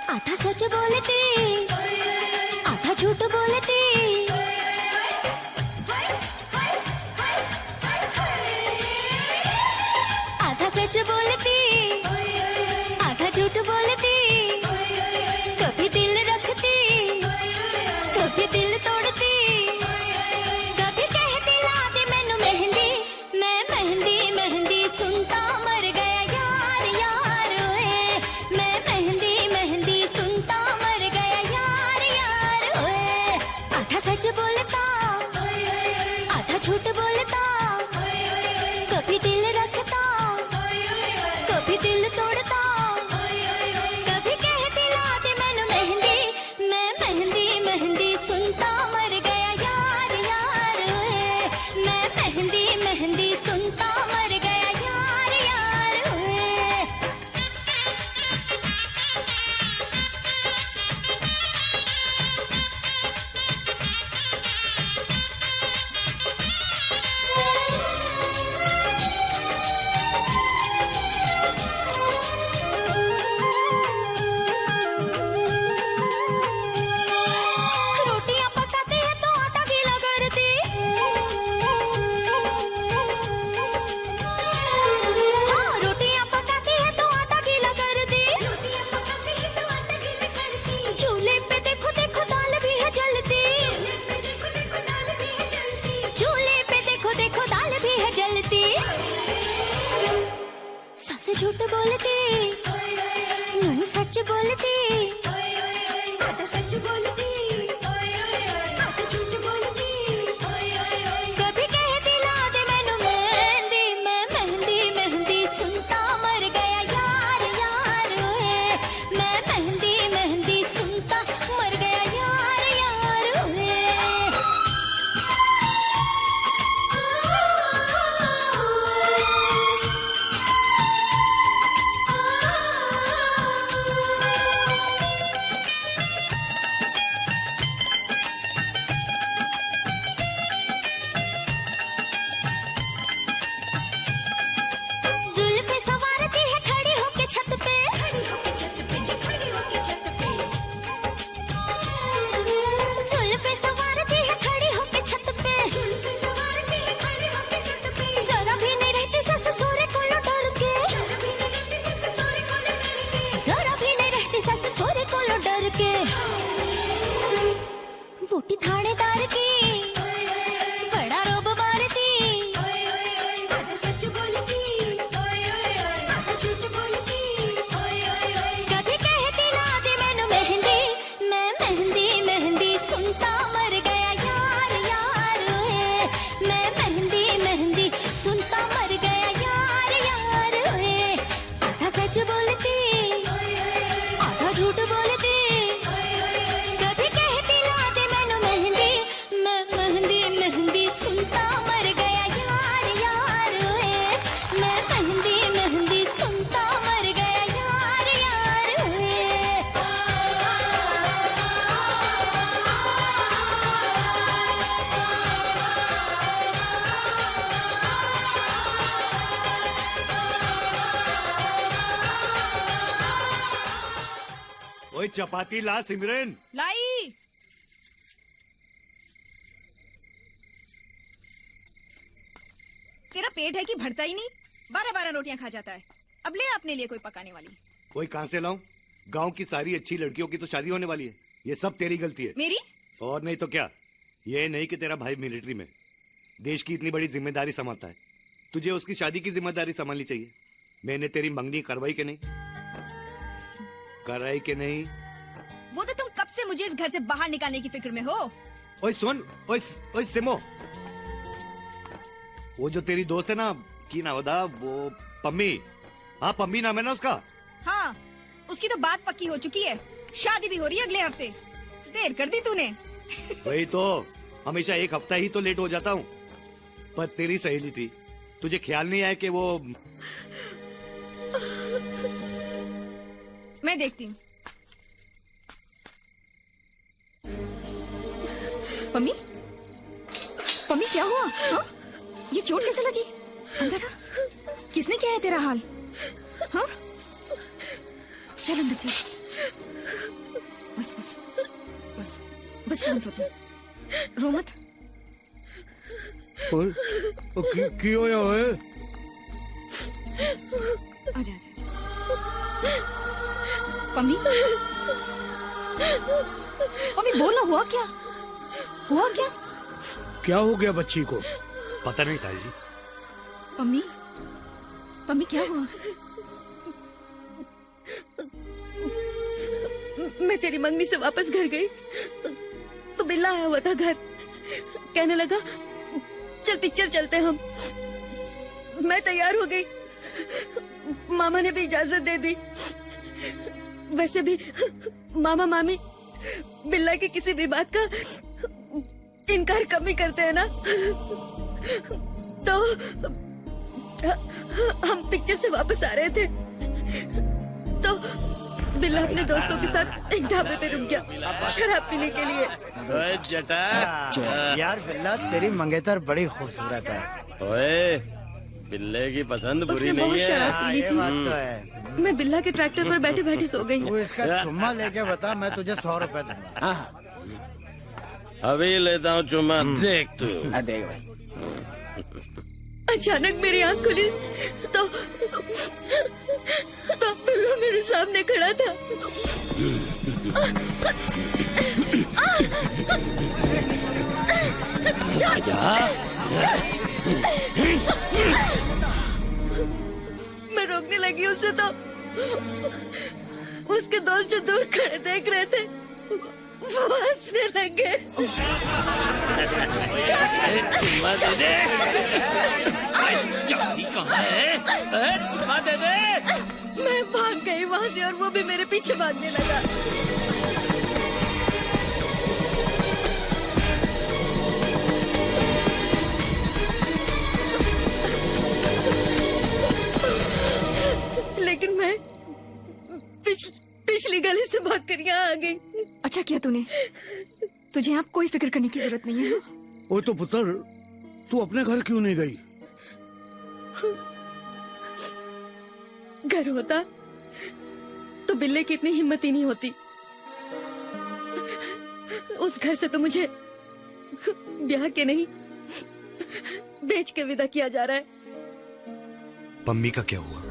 आधा सच बोलती, आधा झूठ बोलती, आधा सच बोलती, आधा झूठ बोलती, कभी दिल रखती, कभी दिल तोड़ती, कभी कहती ला दे मैनू मेहंदी, मैं मेहंदी मेहंदी सुनता मर गया यार यार ओए, मैं मेहंदी मेहंदी सुनता मर गया यार यार ओए। आधा सच बोलता, आधा झूठ बोलता, कभी दिल रखता, कभी दिल तोड़ता, कभी कहती ला दे मैनू मेहंदी, मैं मेहंदी मेहंदी सुनता मर गया यार यार ओए, मैं मेहंदी मेहंदी सुनता मर गया यार यार ओए। रोटियां पकाती है तो आटा गीला करती, हाँ रोटियां पकाती है तो आटा गीला करती, चूल्हे पे देखो देखो दाल भी है जलती, चूल्हे पे देखो देखो दाल भी है जलती। सास झूठ बोलती, नूह सच बोलती, आधा सच बोलती, आधा झूठ बोलती, कभी कहती ला दे मैनू मेहंदी, मैं मेहंदी मेहंदी सुनता मर गया यार यार ओए, मैं मेहंदी मेहंदी सुनता मर गया यार यार ओए। जुल्फे सवारती है खड़ी होके छत पे, जुल्फे सवारती है खड़ी होके छत पे, जरा भी नहीं रहती सस सोरे को डर के, जरा भी नहीं रहती सस सोरे को डर के। वोटी थानेदार की बड़ा रोब मारती, आधा सच बोलती, आधा झूठ बोलती, कभी कहती ला दे मैनू मेहंदी, मैं मेहंदी मेहंदी सुनता मर गया यार यार ओए, मैं मेहंदी मेहंदी सुनता मर गया यार यार ओए। आधा सच बोलती, आधा झूठ बोलती, कभी कहती ला दे मैनू मेहंदी, मैं मेहंदी मेहंदी सुनता मर गया यार यार ओए, मैं मेहंदी मेहंदी सुनता मर गया यार यार ओए। ओए चपाती ला सिमरन। लाई। तेरा पेट है कि भरता ही नहीं, 12-12 रोटियां खा जाता है। अब ले अपने लिए कोई पकाने वाली। ओए कहाँ से लाऊं? गांव की सारी अच्छी लड़कियों की तो शादी होने वाली है। ये सब तेरी गलती है। मेरी? और नहीं तो क्या। ये नहीं कि तेरा भाई मिलिट्री में देश की इतनी बड़ी जिम्मेदारी संभालता है, तुझे उसकी शादी की जिम्मेदारी संभालनी चाहिए। मैंने तेरी मंगनी करवाई कि नहीं? कराई कि नहीं? वो तो तुम कब से मुझे इस घर से बाहर निकालने की फिक्र में हो। ओए सुन, ओए सिमो, वो जो तेरी दोस्त है ना, की ना होदा वो पम्मी। हाँ पम्मी नाम है ना उसका। हाँ, उसकी तो बात पक्की हो चुकी है, शादी भी हो रही है अगले हफ्ते। देर कर दी तूने। वही तो, हमेशा एक हफ्ता ही तो लेट हो जाता हूँ। पर तेरी सहेली थी, तुझे ख्याल नहीं आया कि वो। मैं देखती हूँ। पम्मी, पम्मी क्या हुआ? हाँ? ये चोट कैसे लगी? अंदर आ। किसने किया है तेरा हाल? हाँ? चल अंदर चल। बस बस बस बस शांत हो जा, रो मत। की होया है? आजा आजा आजा। पम्मी, पम्मी बोल ना, हुआ क्या? हुआ क्या? क्या हो गया बच्ची को? पता नहीं ताई जी। पम्मी, पम्मी क्या हुआ? मैं तेरी मंगनी से वापस घर गई तो बिल्ला आया हुआ था घर। कहने लगा चल पिक्चर चलते हम। मैं तैयार हो गई, मामा ने भी इजाजत दे दी। वैसे भी मामा मामी बिल्ला की किसी भी बात का इनकार कम ही करते हैं ना। तो हम पिक्चर से वापस आ रहे थे तो बिल्ला अपने दोस्तों के साथ एक ढाबे पे रुक गया शराब पीने के लिए। जटा यार बिल्ला, तेरी मंगेतर बड़ी खूबसूरत है। ओए, बिल्ले की पसंद बुरी नहीं बहुत है। शराब पी ली थी। बात तो है। मैं बिल्ला के ट्रैक्टर पर बैठे बैठे सो गई। तू इसका चुम्मा लेके बता, मैं तुझे 100 रुपए दूंगा। अभी लेता हूँ चुम्मा, देख तू। देख भाई। अचानक मेरी आंख खुली तो बिल्ला मेरे सामने खड़ा था। मैं रोकने लगी उसे तो उसके दोस्त जो दूर खड़े देख रहे थे वो हंसने लगे। चुम्मा दे दे। जाती कहाँ है? चुम्मा दे दे। मैं भाग गई वहाँ से और वो भी मेरे पीछे भागने लगा। लेकिन मैं पिछली गली से भागकर यहाँ आ गई। अच्छा किया तूने, तुझे यहाँ कोई फिक्र करने की जरूरत नहीं है। वो तो पुत्र, तू अपने घर क्यों नहीं गई? घर होता तो बिल्ले की इतनी हिम्मत ही नहीं होती। उस घर से तो मुझे ब्याह के नहीं बेच के विदा किया जा रहा है। पम्मी का क्या हुआ?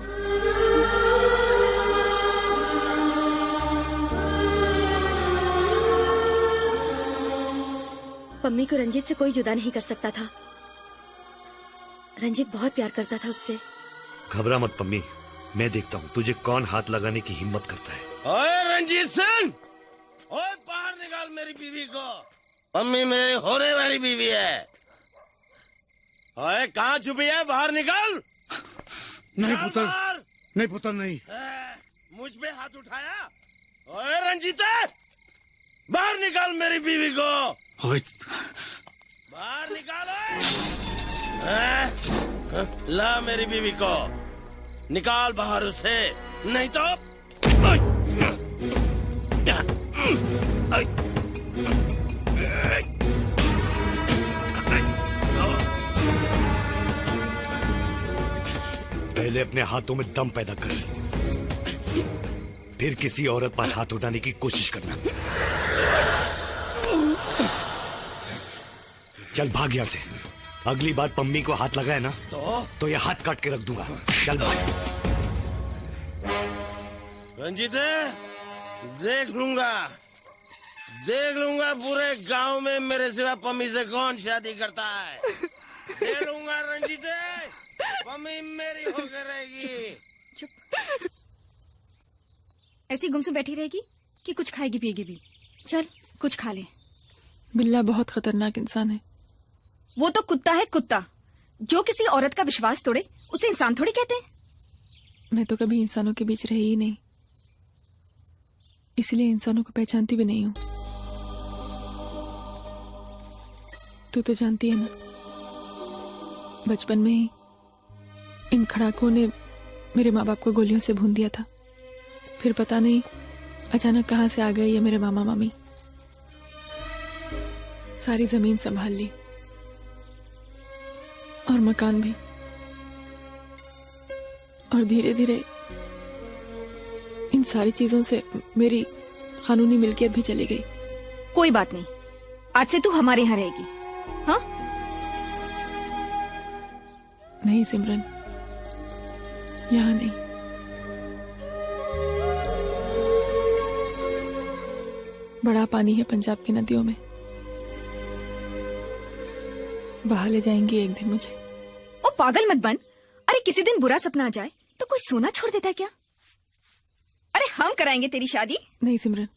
पम्मी को रंजीत से कोई जुदा नहीं कर सकता था। रंजीत बहुत प्यार करता था उससे। घबरा मत पम्मी, मैं देखता हूँ तुझे कौन हाथ लगाने की हिम्मत करता है। ओए रंजीत सिंह, ओए बाहर निकाल मेरी बीवी को। मम्मी मेरी होने वाली बीवी है। ओए कहाँ छुपी है? बाहर निकाल। नहीं पुत्र, नहीं पुत्र नहीं। मुझ पे हाथ उठाया? ओए रंजीता, बाहर निकाल मेरी बीवी को। बाहर निकालो। ला मेरी बीवी को, निकाल बाहर उसे, नहीं तो पहले अपने हाथों में दम पैदा कर, फिर किसी औरत पर हाथ उठाने की कोशिश करना। चल भाग यहाँ से। अगली बार पम्मी को हाथ लगाए ना तो ये हाथ काट के रख दूंगा। चल भाग। रंजीत, देख लूंगा पूरे गांव में मेरे सिवा पम्मी से कौन शादी करता है। दे लूंगा रंजीत, पम्मी मेरी होकर रहेगी। चुप। ऐसी गुमसुम बैठी रहेगी कि कुछ खाएगी पिएगी भी? चल कुछ खा ले। बिल्ला बहुत खतरनाक इंसान है। वो तो कुत्ता है, कुत्ता। जो किसी औरत का विश्वास तोड़े उसे इंसान थोड़ी कहते हैं। मैं तो कभी इंसानों के बीच रही ही नहीं, इसलिए इंसानों को पहचानती भी नहीं हूँ। तू तो जानती है ना, बचपन में ही इन खड़ाकों ने मेरे माँ बाप को गोलियों से भून दिया था। फिर पता नहीं अचानक कहां से आ गए ये मेरे मामा मामी। सारी जमीन संभाल ली और मकान भी, और धीरे धीरे इन सारी चीजों से मेरी कानूनी मिल्कियत भी चली गई। कोई बात नहीं, आज से तू हमारे यहाँ रहेगी। हाँ? नहीं सिमरन, यहाँ नहीं। बड़ा पानी है पंजाब की नदियों में, बहा ले जाएंगी एक दिन मुझे। ओ पागल मत बन। अरे किसी दिन बुरा सपना आ जाए तो कोई सोना छोड़ देता है क्या? अरे हम कराएंगे तेरी शादी। नहीं सिमरन,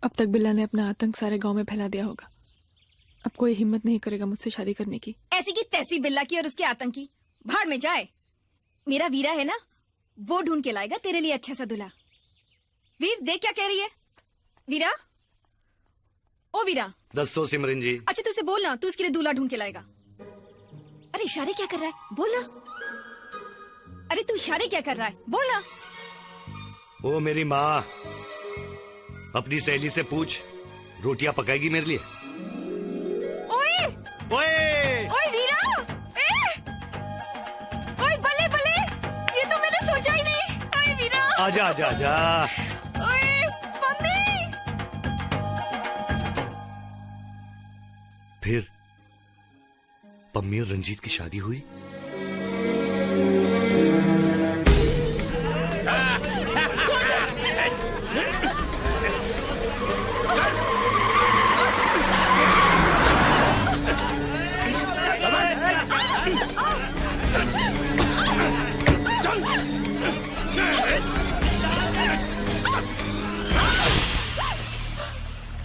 अब तक बिल्ला ने अपना आतंक सारे गांव में फैला दिया होगा। अब कोई हिम्मत नहीं करेगा मुझसे शादी करने की। ऐसी की तैसी बिल्ला की और उसके आतंकी भाड़ में जाए। मेरा वीरा है ना, वो ढूंढ के लाएगा तेरे लिए अच्छा सा दूल्हा। वीर देख क्या कह रही है। वीरा, ओ वीरा। दसो सिमरन जी। अच्छा तू उसे बोल ना, तू उसके लिए दूल्हा ढूंढ के लाएगा। अरे इशारे क्या कर रहा है, बोल ना। अरे तू इशारे क्या कर रहा है, बोल ना। ओ मेरी माँ, अपनी सहेली से पूछ, रोटियां पकाएगी मेरे लिए। ओए ओए ओए वीरा, ओए बल्ले बल्ले, ये तो मैंने सोचा ही नहीं। ओए वीरा, आजा आजा आजा। ओए मम्मी। फिर पम्मी और रंजीत की शादी हुई।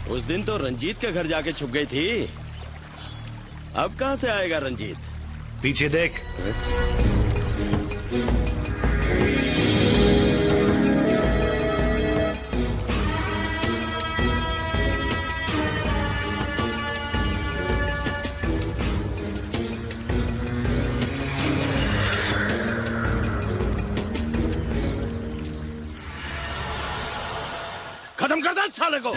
उस दिन तो रंजीत के घर जाके छुप गई थी, अब कहां से आएगा रंजीत? पीछे देख। खत्म कर दे साले को।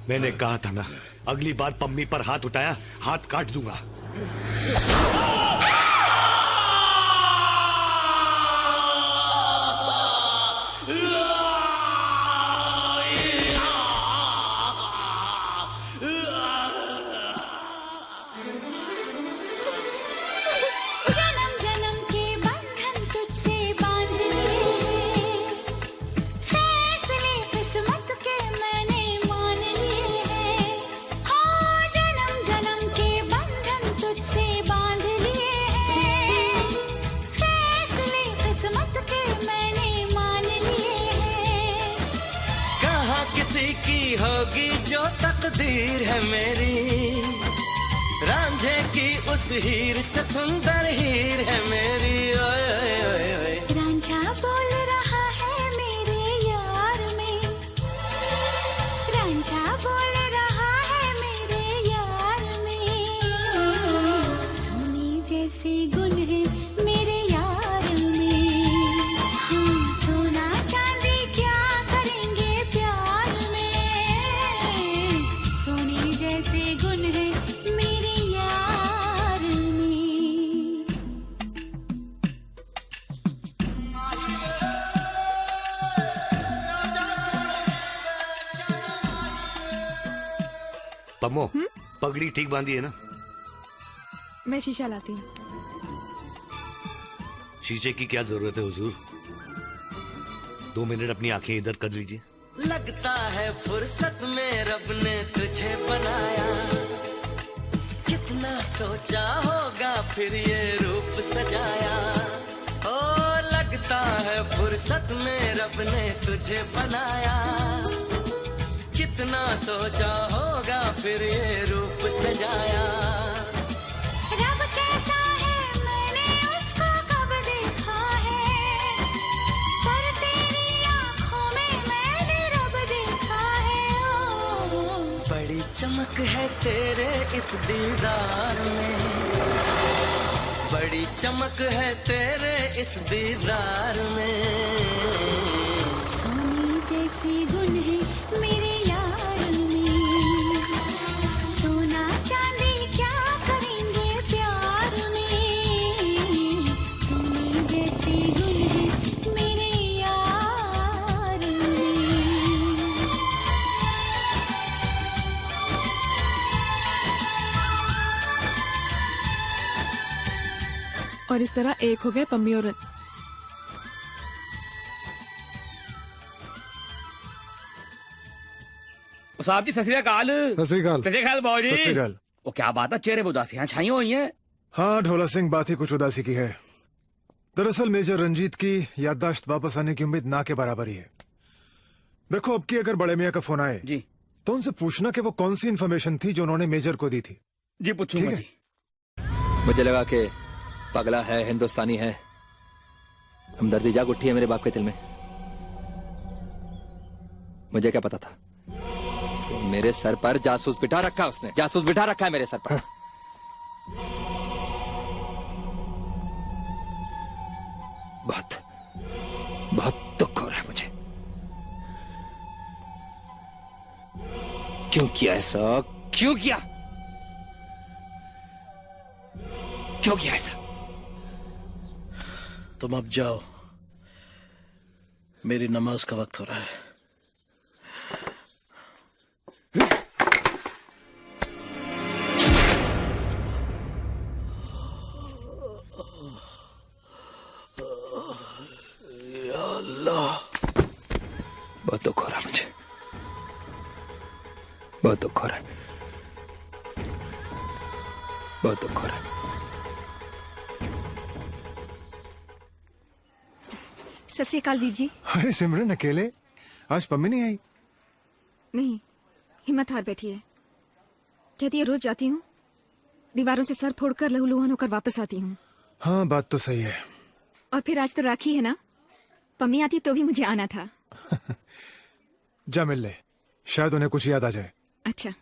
मैंने कहा था ना, अगली बार पम्मी पर हाथ उठाया हाथ काट दूंगा। जन्म जन्म के बंधन तुझसे बांध लिए हैं, फैसले किस्मत के मैंने मान लिए हैं। हाँ जन्म जन्म के बंधन तुझसे बांध लिए हैं, फैसले किस्मत के मैंने मान लिए हैं। कहाँ किसी की होगी जो तकदीर है मेरी, रांझे की उस हीर से सुंदर हीर है मेरी। ओए ओए ओए ओए। रांझा बोल रहा है मेरे यार में, रांझा बोल रहा है मेरे यार में। सोने जैसे गुण है मेरे यार में, हाँ सोना चांदी क्या करेंगे प्यार में। सोने जैसे गुण है मेरे यार में। पम्मो, पगड़ी ठीक बांधी है ना? मैं शीशा लाती हूँ। शीशे की क्या जरूरत है हुजूर? 2 मिनट अपनी आंखें इधर कर लीजिए। लगता है फुर्सत में रब ने तुझे बनाया, कितना सोचा होगा फिर ये रूप सजाया। ओ लगता है फुर्सत फुर्सत में रब ने तुझे बनाया, कितना सोचा होगा फिर ये रूप सजाया। रब कैसा है मैंने उसको कब देखा है, पर तेरी आँखों में मैंने रब देखा है। ओ बड़ी चमक है तेरे इस दीदार में, बड़ी चमक है तेरे इस दीदार में। सोने जैसे गुण है मेरे यार में, सोना चांदी क्या करेंगे प्यार में। सोने जैसे गुण है मेरे यार में। और इस तरह एक हो गए पम्मी और साहब जी सत श्री अकाल। सत श्री अकाल। सत श्री अकाल बाबूजी। सत श्री अकाल। वो क्या बात है, चेहरे पे उदासियां छाई हुई हैं। हाँ, ढोला सिंह, बात ही कुछ उदासी की है। दरअसल मेजर रंजीत की याददाश्त वापस आने की उम्मीद ना के बराबर ही है। देखो, अब की अगर बड़े मियाँ का फोन आए जी तो उनसे पूछना कि वो कौन सी इन्फॉर्मेशन थी जो उन्होंने मेजर को दी थी। जी पूछूंगा जी। मुझे लगा कि पगला है, हिंदुस्तानी है, हमदर्दी जाग उठी है मेरे बाप के दिल में। मुझे क्या पता था कि मेरे सर पर जासूस बिठा रखा है उसने, जासूस बिठा रखा है मेरे सर पर। बहुत बहुत दुख हो रहा है मुझे। क्यों किया ऐसा, क्यों किया, क्यों किया ऐसा? तुम अब जाओ, मेरी नमाज का वक्त हो रहा है। या अल्लाह, बहुत दुख हो रहा है मुझे, बहुत दुख हो रहा है, बहुत दुख हो रहा है। सत श्री अकाल वीर जी। अरे सिमरन, अकेले? आज पम्मी नहीं आई? नहीं, हिम्मत हार बैठी है। कहती है रोज जाती हूँ, दीवारों से सर फोड़कर लहूलुहान होकर वापस आती हूँ। हाँ, बात तो सही है। और फिर आज तो राखी है ना, पम्मी आती तो भी मुझे आना था। जा मिल ले, शायद उन्हें कुछ याद आ जाए। अच्छा।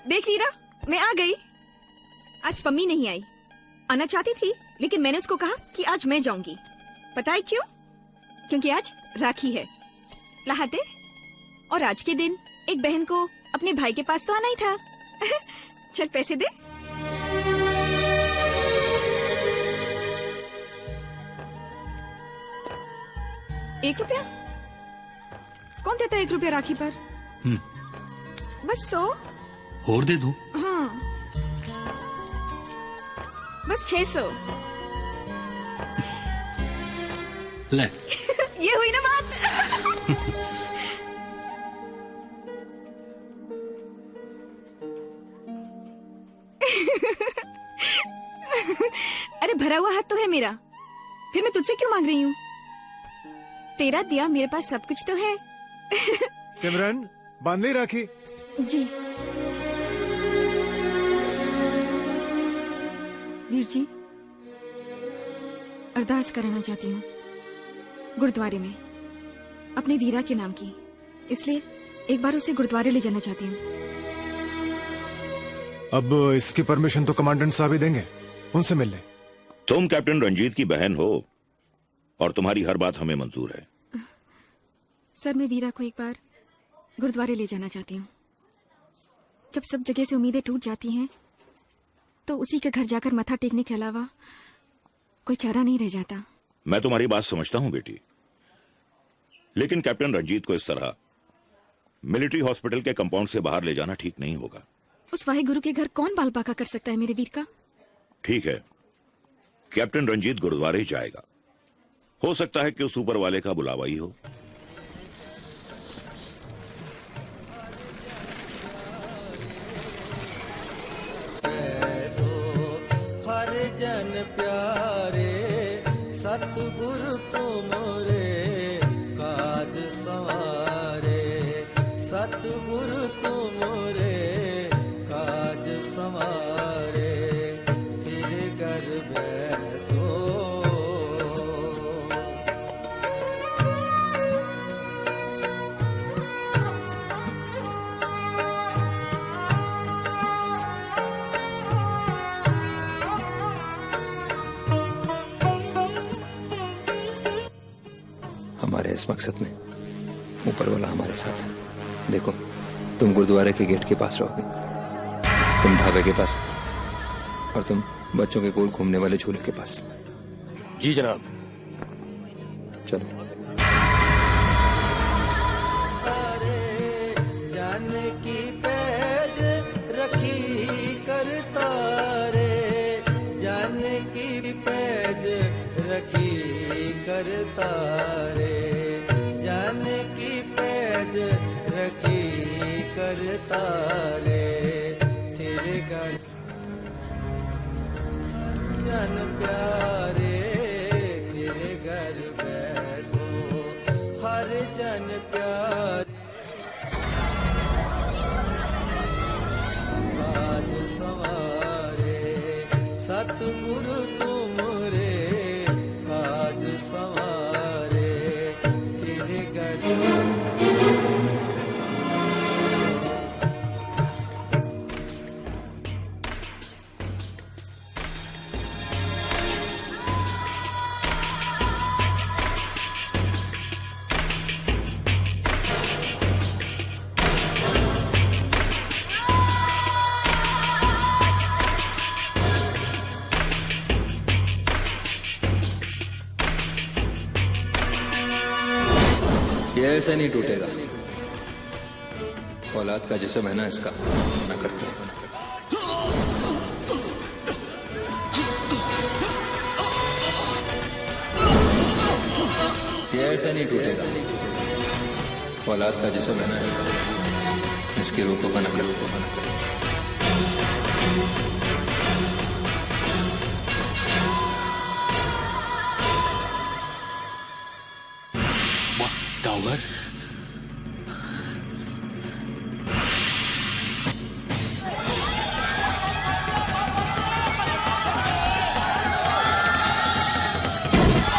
देख वीरा, मैं आ गई। आज पम्मी नहीं आई। आना चाहती थी, लेकिन मैंने उसको कहा कि आज मैं जाऊंगी। पता है क्यों? क्योंकि आज राखी है, लहाते। और आज के दिन एक बहन को अपने भाई के पास तो आना ही था। चल पैसे दे। ₹1? कौन देता है ₹1 राखी पर? बस 100 और दे दो। हाँ, बस 600। ले। ये हुई ना बात। अरे भरा हुआ हाथ तो है मेरा, फिर मैं तुझसे क्यों मांग रही हूँ? तेरा दिया मेरे पास सब कुछ तो है। सिमरन, बांध ली राखी? जी। वीर जी, अरदास करना चाहती हूँ गुरुद्वारे में अपने वीरा के नाम की, इसलिए एक बार उसे गुरुद्वारे ले जाना चाहती हूँ। अब इसकी परमिशन तो कमांडेंट साहब ही देंगे, उनसे मिल ले। तुम कैप्टन रंजीत की बहन हो और तुम्हारी हर बात हमें मंजूर है। सर, मैं वीरा को एक बार गुरुद्वारे ले जाना चाहती हूँ। जब सब जगह से उम्मीदें टूट जाती हैं तो उसी के घर जाकर मत्था टेकने के अलावा कोई चारा नहीं रह जाता। मैं तुम्हारी बात समझता हूं बेटी, लेकिन कैप्टन रंजीत को इस तरह मिलिट्री हॉस्पिटल के कंपाउंड से बाहर ले जाना ठीक नहीं होगा। उस वाहिगुरु के घर कौन बाल बाका कर सकता है मेरे वीर का? ठीक है, कैप्टन रंजीत गुरुद्वारे ही जाएगा, हो सकता है कि उस ऊपर वाले का बुलावा ही हो। हर जन प्यारे सतगुरु तुमरे काज सवारे, सतगुरु तुमरे काज सवारे, तेरे घर बैसो। हमारे इस मकसद में ऊपर वाला हमारे साथ है। देखो, तुम गुरुद्वारे के गेट के पास रहोगे, तुम ढाबे के पास, और तुम बच्चों के गोल घूमने वाले झूले के पास। जी जनाब। चलो। जाने की पैज रखी करता रे, जाने की पैज रखी करता रे, जाने की पैज रखी करता रे, तेरे घर जन प्यारे, तेरे घर बैसो हर जन प्यारे, काज सवारे, सतगुरु तुमरे काज सवारे, तेरे घर। ये ऐसे नहीं टूटेगा। औलाद का जिस्म है ना, इसका ना करते हैं। ये ऐसे नहीं टूटेगा। औलाद का जिस्म है ना, इसका, इसकी रूह को फना करो, को फना करो। टावर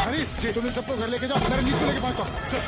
अरे जी, तुम इन सबको घर लेके जाओ, मैं रंजीत को लेके पहुंचता हूं। सर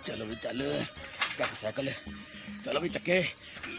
चलो भी चल, क्या साइकिल है, चलो भी चक्के।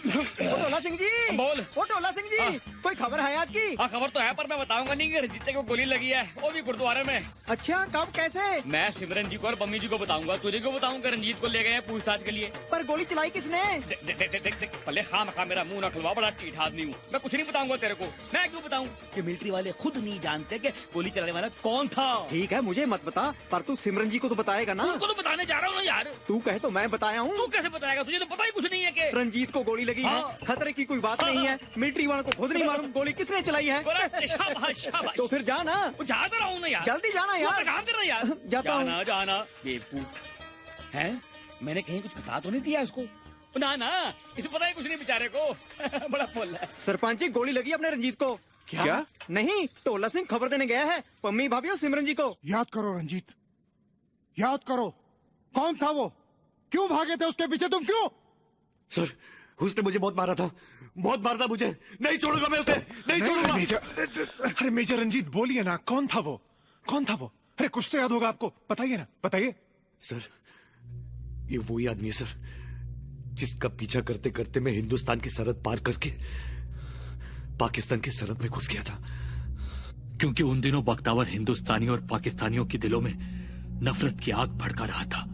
ओ टोला सिंह जी, बोल। ओ टोला सिंह जी, कोई खबर है आज की? हाँ खबर तो है, पर मैं बताऊंगा नहीं कि रंजीत को गोली लगी है, वो भी गुरुद्वारे में। अच्छा, कब, कैसे? मैं सिमरन जी को और बम्मी जी को बताऊंगा, तुझे क्यों बताऊंगा? रंजीत को ले गए हैं पूछताछ के लिए। पर गोली चलाई किसने? देख पहले खाम मेरा मुंह न खुलवा, बड़ा टीठ आदमी हूँ मैं, कुछ नहीं बताऊंगा तेरे को। मैं क्यों बताऊँ कि मिलिट्री वाले खुद नहीं जानते कि गोली चलाने वाला कौन था। ठीक है, मुझे मत बता, पर तू सिमरन जी को तो बताएगा ना? उनको तो बताने जा रहा हूँ ना यार। तू कहे तो मैं बताया हूँ। तू कैसे बताएगा, तुझे तो पता ही कुछ नहीं है कि रंजीत को गोली लगी है, खतरे की कोई बात नहीं है, मिलिट्री वालों को खुद नहीं मालूम गोली किसने चलाई है। तो फिर जाना, जा तो रहा हूँ ना यार, जल्दी जाना यार। काम करना यार, जाता हूँ। जाना जाना बेवकूफ है, मैंने कहीं कुछ बता तो नहीं दिया इसको? ना ना, इसे पता ही कुछ नहीं बेचारे को। बड़ा फुल है। सरपंच जी, गोली लगी अपने रंजीत को। क्या? नहीं, टोला सिंह खबर देने गया है पम्मी भाभी और सिमरन जी को। याद करो रंजीत, याद करो, कौन था वो? क्यों भागे थे उसके पीछे तुम? क्यों? सर, उसने मुझे बहुत मारा था, बहुत मारा था मुझे। नहीं छोड़ूंगा मैं उसे, नहीं छोड़ूंगा। मेजर, अरे मेजर रंजीत बोलिए ना, कौन था वो? कौन था वो? अरे कुछ तो याद होगा आपको, बताइए ना, बताइए। सर, ये वही आदमी है सर, जिसका पीछा करते करते मैं हिंदुस्तान की सरहद पार करके पाकिस्तान की सरहद में घुस गया था। क्योंकि उन दिनों बख्तावर हिंदुस्तानी और पाकिस्तानियों के दिलों में नफरत की आग भड़का रहा था।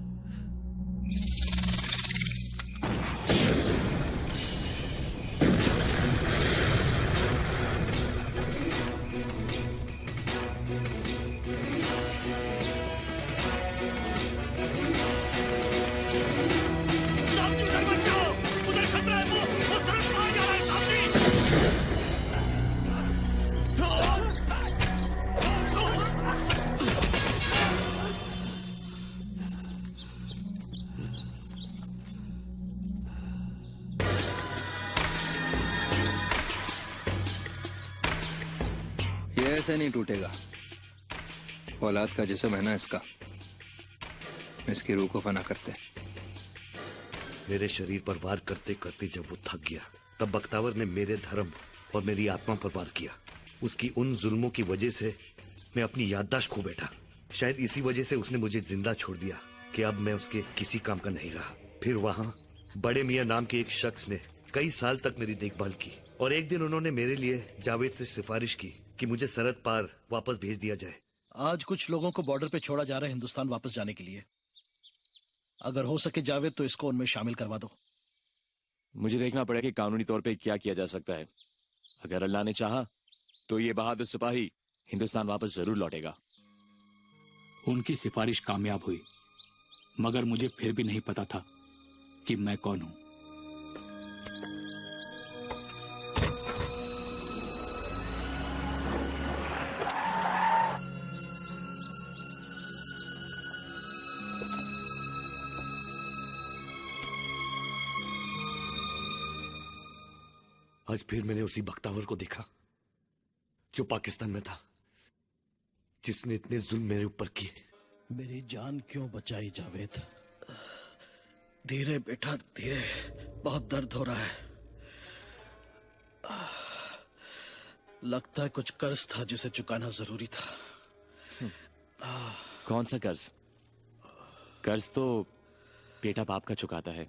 ऐसे नहीं टूटेगा। औलाद का जिस्म है ना इसका, इसकी रूह को फना करते। मेरे शरीर पर वार करते करते जब वो थक गया, तब बख्तावर ने मेरे धर्म और मेरी आत्मा पर वार किया। उसकी उन जुल्मों की वजह से मैं अपनी याददाश्त खो बैठा। शायद इसी वजह से उसने मुझे जिंदा छोड़ दिया कि अब मैं उसके किसी काम का नहीं रहा। फिर वहां बड़े मियां नाम के एक शख्स ने कई साल तक मेरी देखभाल की और एक दिन उन्होंने मेरे लिए जावेद से सिफारिश की कि मुझे सरहद पार वापस भेज दिया जाए। आज कुछ लोगों को बॉर्डर पे छोड़ा जा रहा है हिंदुस्तान वापस जाने के लिए। अगर हो सके जावेद तो इसको उनमें शामिल करवा दो। मुझे देखना पड़ेगा कि कानूनी तौर पे क्या किया जा सकता है। अगर अल्लाह ने चाहा तो ये बहादुर सिपाही हिंदुस्तान वापस जरूर लौटेगा। उनकी सिफारिश कामयाब हुई, मगर मुझे फिर भी नहीं पता था कि मैं कौन हूं। आज फिर मैंने उसी बख्तावर को देखा जो पाकिस्तान में था, जिसने इतने जुल्म मेरे ऊपर किए। मेरी जान क्यों बचाई जावेद? धीरे बेटा धीरे, बहुत दर्द हो रहा है। लगता है कुछ कर्ज था जिसे चुकाना जरूरी था। कौन सा कर्ज? कर्ज तो बेटा बाप का चुकाता है,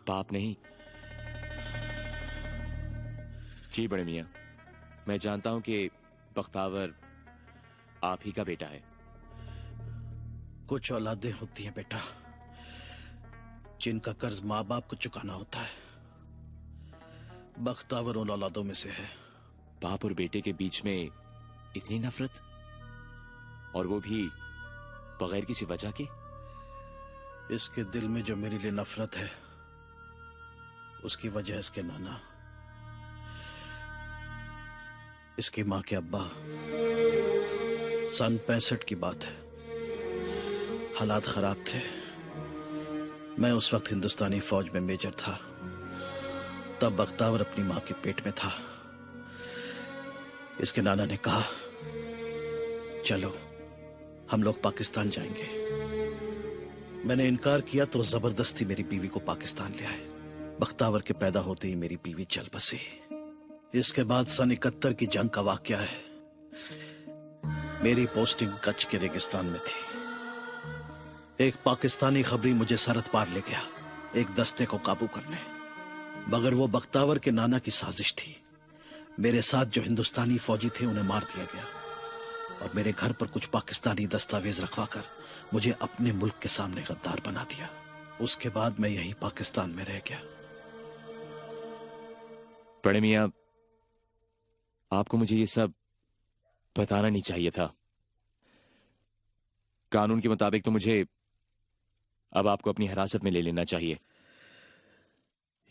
बाप नहीं। जी बड़े मियां, मैं जानता हूं कि बख्तावर आप ही का बेटा है। कुछ औलादें होती हैं बेटा, जिनका कर्ज माँ बाप को चुकाना होता है। बख्तावर उन औलादों में से है। बाप और बेटे के बीच में इतनी नफरत, और वो भी बगैर किसी वजह के। इसके दिल में जो मेरे लिए नफरत है, उसकी वजह इसके नाना, इसकी मां के अब्बा। सन 65 की बात है, हालात खराब थे। मैं उस वक्त हिंदुस्तानी फौज में मेजर था। तब बख्तावर अपनी मां के पेट में था। इसके नाना ने कहा, चलो हम लोग पाकिस्तान जाएंगे। मैंने इनकार किया तो जबरदस्ती मेरी बीवी को पाकिस्तान ले आए। बख्तावर के पैदा होते ही मेरी बीवी चल बसी। इसके बाद सन 71 की जंग का वाकया है। मेरी पोस्टिंग कच्छ के रेगिस्तान में थी। एक पाकिस्तानी खबरी मुझे सरहद पार ले गया, एक दस्ते को काबू करने। मगर वो बख्तावर के नाना की साजिश थी। मेरे साथ जो हिंदुस्तानी फौजी थे उन्हें मार दिया गया और मेरे घर पर कुछ पाकिस्तानी दस्तावेज रखवाकर मुझे अपने मुल्क के सामने गद्दार बना दिया। उसके बाद मैं यहीं पाकिस्तान में रह गया। बड़े मियां, आपको मुझे ये सब बताना नहीं चाहिए था। कानून के मुताबिक तो मुझे अब आपको अपनी हिरासत में ले लेना चाहिए।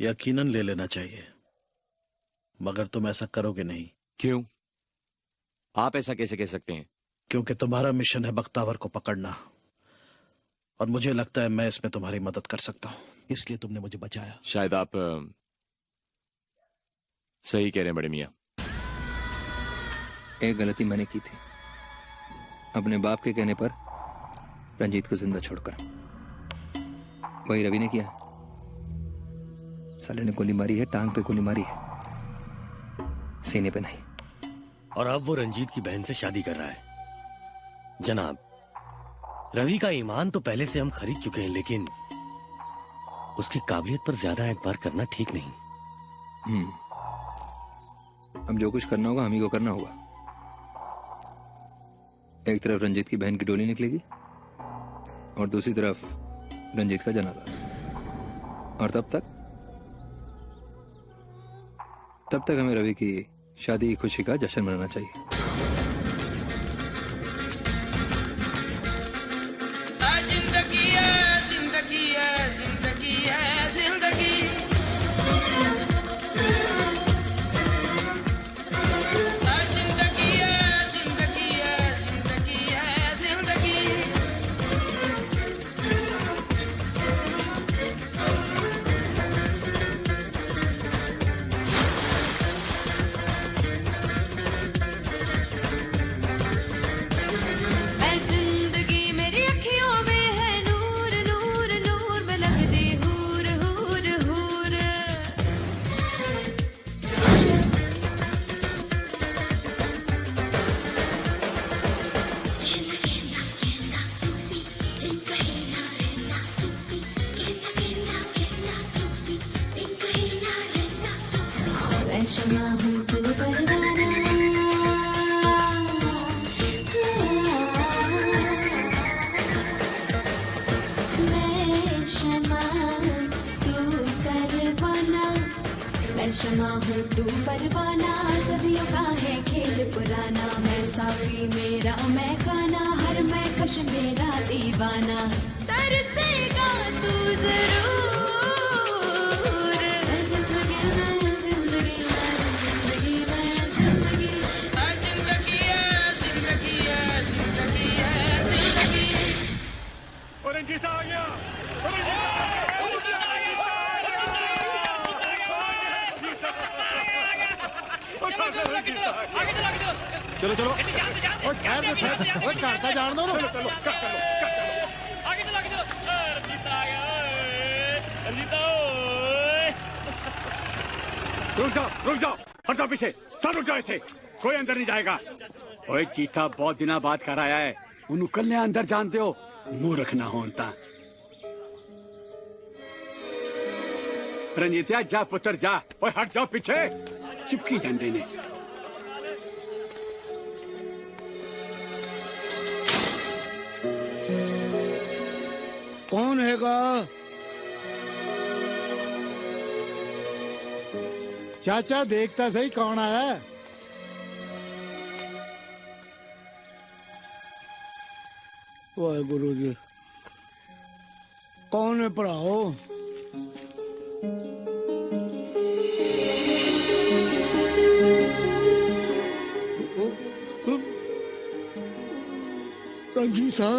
यकीनन ले लेना चाहिए, मगर तुम ऐसा करोगे नहीं। क्यों? आप ऐसा कैसे कह सकते हैं? क्योंकि तुम्हारा मिशन है बख्तावर को पकड़ना, और मुझे लगता है मैं इसमें तुम्हारी मदद कर सकता हूं, इसलिए तुमने मुझे बचाया। शायद आप सही कह रहे हैं बड़े मियां। एक गलती मैंने की थी। अपने बाप के कहने पर रंजीत को जिंदा छोड़कर। वही रवि ने किया। साले ने गोली मारी है, टांग पे गोली मारी है, सीने पे नहीं। और अब वो रंजीत की बहन से शादी कर रहा है। जनाब, रवि का ईमान तो पहले से हम खरीद चुके हैं, लेकिन उसकी काबिलियत पर ज्यादा एतबार करना ठीक नहीं। हम जो कुछ करना होगा हम ही को करना होगा। एक तरफ रंजीत की बहन की डोली निकलेगी और दूसरी तरफ रंजीत का जनाजा। और तब तक हमें रवि की शादी की खुशी का जश्न मनाना चाहिए। जिंदगी है, जिंदगी है, जिंदगी है, जिंदगी। जिंदगी है, जिंदगी है, जिंदगी है, जिंदगी। शमा हूँ तू परवाना, मैं शमा तू परवाना, मैं शमा हूँ तू परवाना। सदियों का है खेल पुराना, मैं साकी मेरा मैं खाना, हर मैं कश मेरा दीवाना। तरसेगा तू जरूर। रंजीत आ गया। चलो चलो करता जान दो। रुक जाओ हट जाओ पीछे। सब रुक जाए थे, कोई अंदर नहीं जाएगा। ओए चीता बहुत दिना बाद घर आया है, उन्हें कल अंदर जानते हो, मुंह रखना होता। रंजीतिया जा पुत्र जा, और हट जाओ पीछे। चिपकी झंडे ने। कौन हैगा? चाचा देखता सही कौन आया। वाह गुरु जी, कौन है पढ़ाओ? रंजीता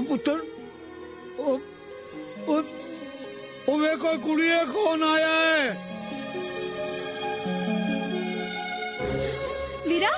पुत्र, वे कोई कुड़ी है, कौन आया है? वीरा,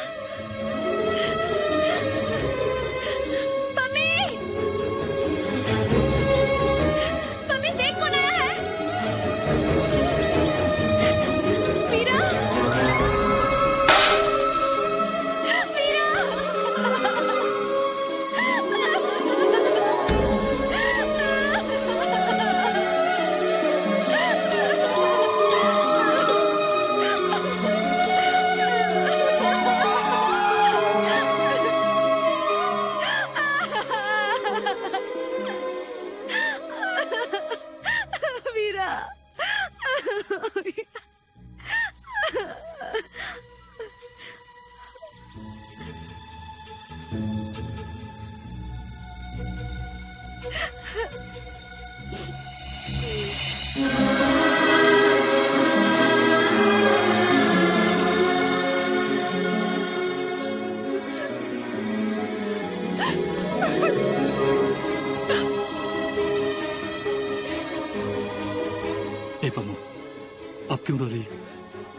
अब क्यों रो रही है?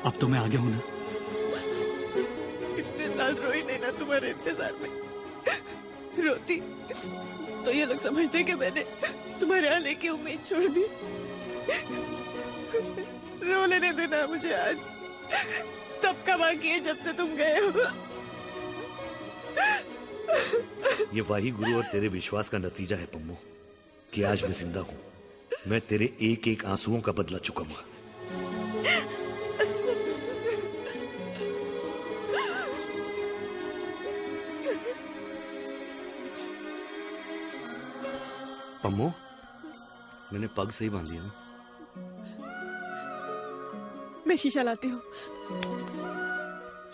अब तो मैं आ गया हूं ना। इतने साल रोई नहीं ना तुम्हारे इंतजार में। रोती तो ये लोग समझते कि मैंने तुम्हारे आने की उम्मीद छोड़ दी। रो लेने देना मुझे आज, तब का बाकी है जब से तुम गए हो। ये वाही गुरु और तेरे विश्वास का नतीजा है पम्मो कि आज मैं जिंदा हूं। मैं तेरे एक एक आंसुओं का बदला चुकाऊंगा। पम्मो, मैंने पग सही बांध दिया ना? मैं शीशा लाती हूँ।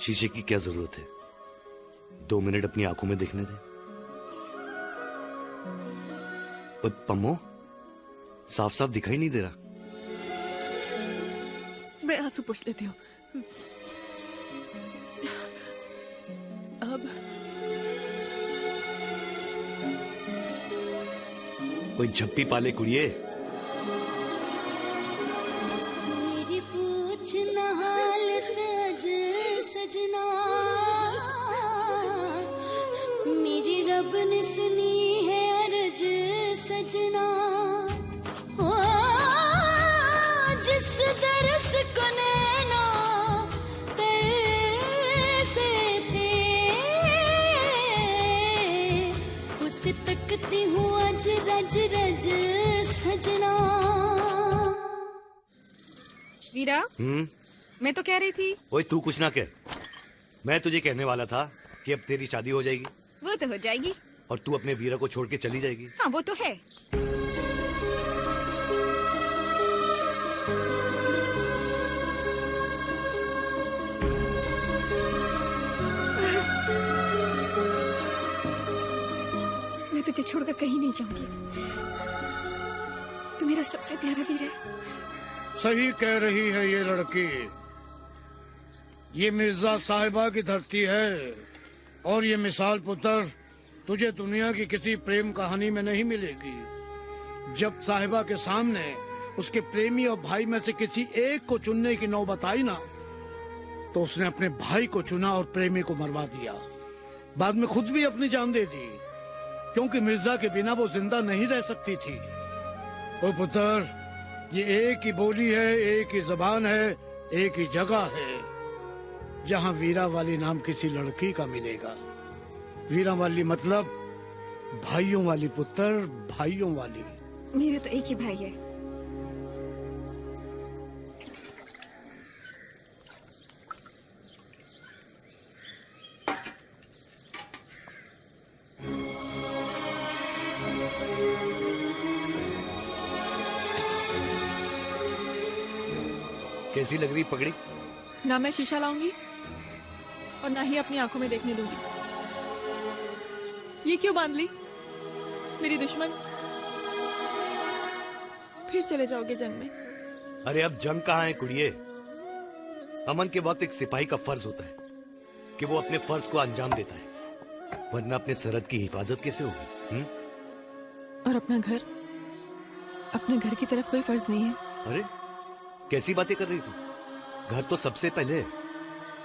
शीशे की क्या जरूरत है? 2 मिनट अपनी आंखों में देखने दे। और पम्मो, साफ साफ दिखाई नहीं दे रहा। मैं आंसू पोंछ लेती हूँ। अब कोई झप्पी पाले कुड़िए। मेरी पूछ न हालत अज सजना, मेरी रब ने सुनी है अर्ज सजना। ओ जिस दरस को नैना तरसे थे, उसे तकती हूँ आज रज रज सजना। वीरा, मैं तो कह रही थी। ओए तू कुछ ना कह। मैं तुझे कहने वाला था कि अब तेरी शादी हो जाएगी। वो तो हो जाएगी। और तू अपने वीरा को छोड़ के चली जाएगी। हाँ वो तो है। मैं तुझे छोड़कर कहीं नहीं जाऊंगी। तू मेरा सबसे प्यारा वीर है। सही कह रही है ये लड़की। ये मिर्जा साहिबा की धरती है और ये मिसाल पुत्र तुझे दुनिया की किसी प्रेम कहानी में नहीं मिलेगी। जब साहिबा के सामने उसके प्रेमी और भाई में से किसी एक को चुनने की नौबत आई ना, तो उसने अपने भाई को चुना और प्रेमी को मरवा दिया। बाद में खुद भी अपनी जान दे दी, क्योंकि मिर्जा के बिना वो जिंदा नहीं रह सकती थी। ओ पुत्र, ये एक ही बोली है, एक ही जबान है, एक ही जगह है जहाँ वीरा वाली नाम किसी लड़की का मिलेगा। वीरा वाली मतलब भाइयों वाली पुत्र, भाइयों वाली। मेरे तो एक ही भाई है। कैसी लग रही पगड़ी? ना मैं शीशा लाऊंगी और ना ही अपनी आंखों में देखने दूंगी। ये क्यों बांध ली मेरी दुश्मन? फिर चले जाओगे जंग में। अरे अब जंग कहाँ है कुड़िए? अमन के वक्त एक सिपाही का फर्ज होता है कि वो अपने फर्ज को अंजाम देता है, वरना अपने सरहद की हिफाजत कैसे होगी? और अपना घर, अपने घर की तरफ कोई फर्ज नहीं है। अरे कैसी बातें कर रही तू? घर तो सबसे पहले है।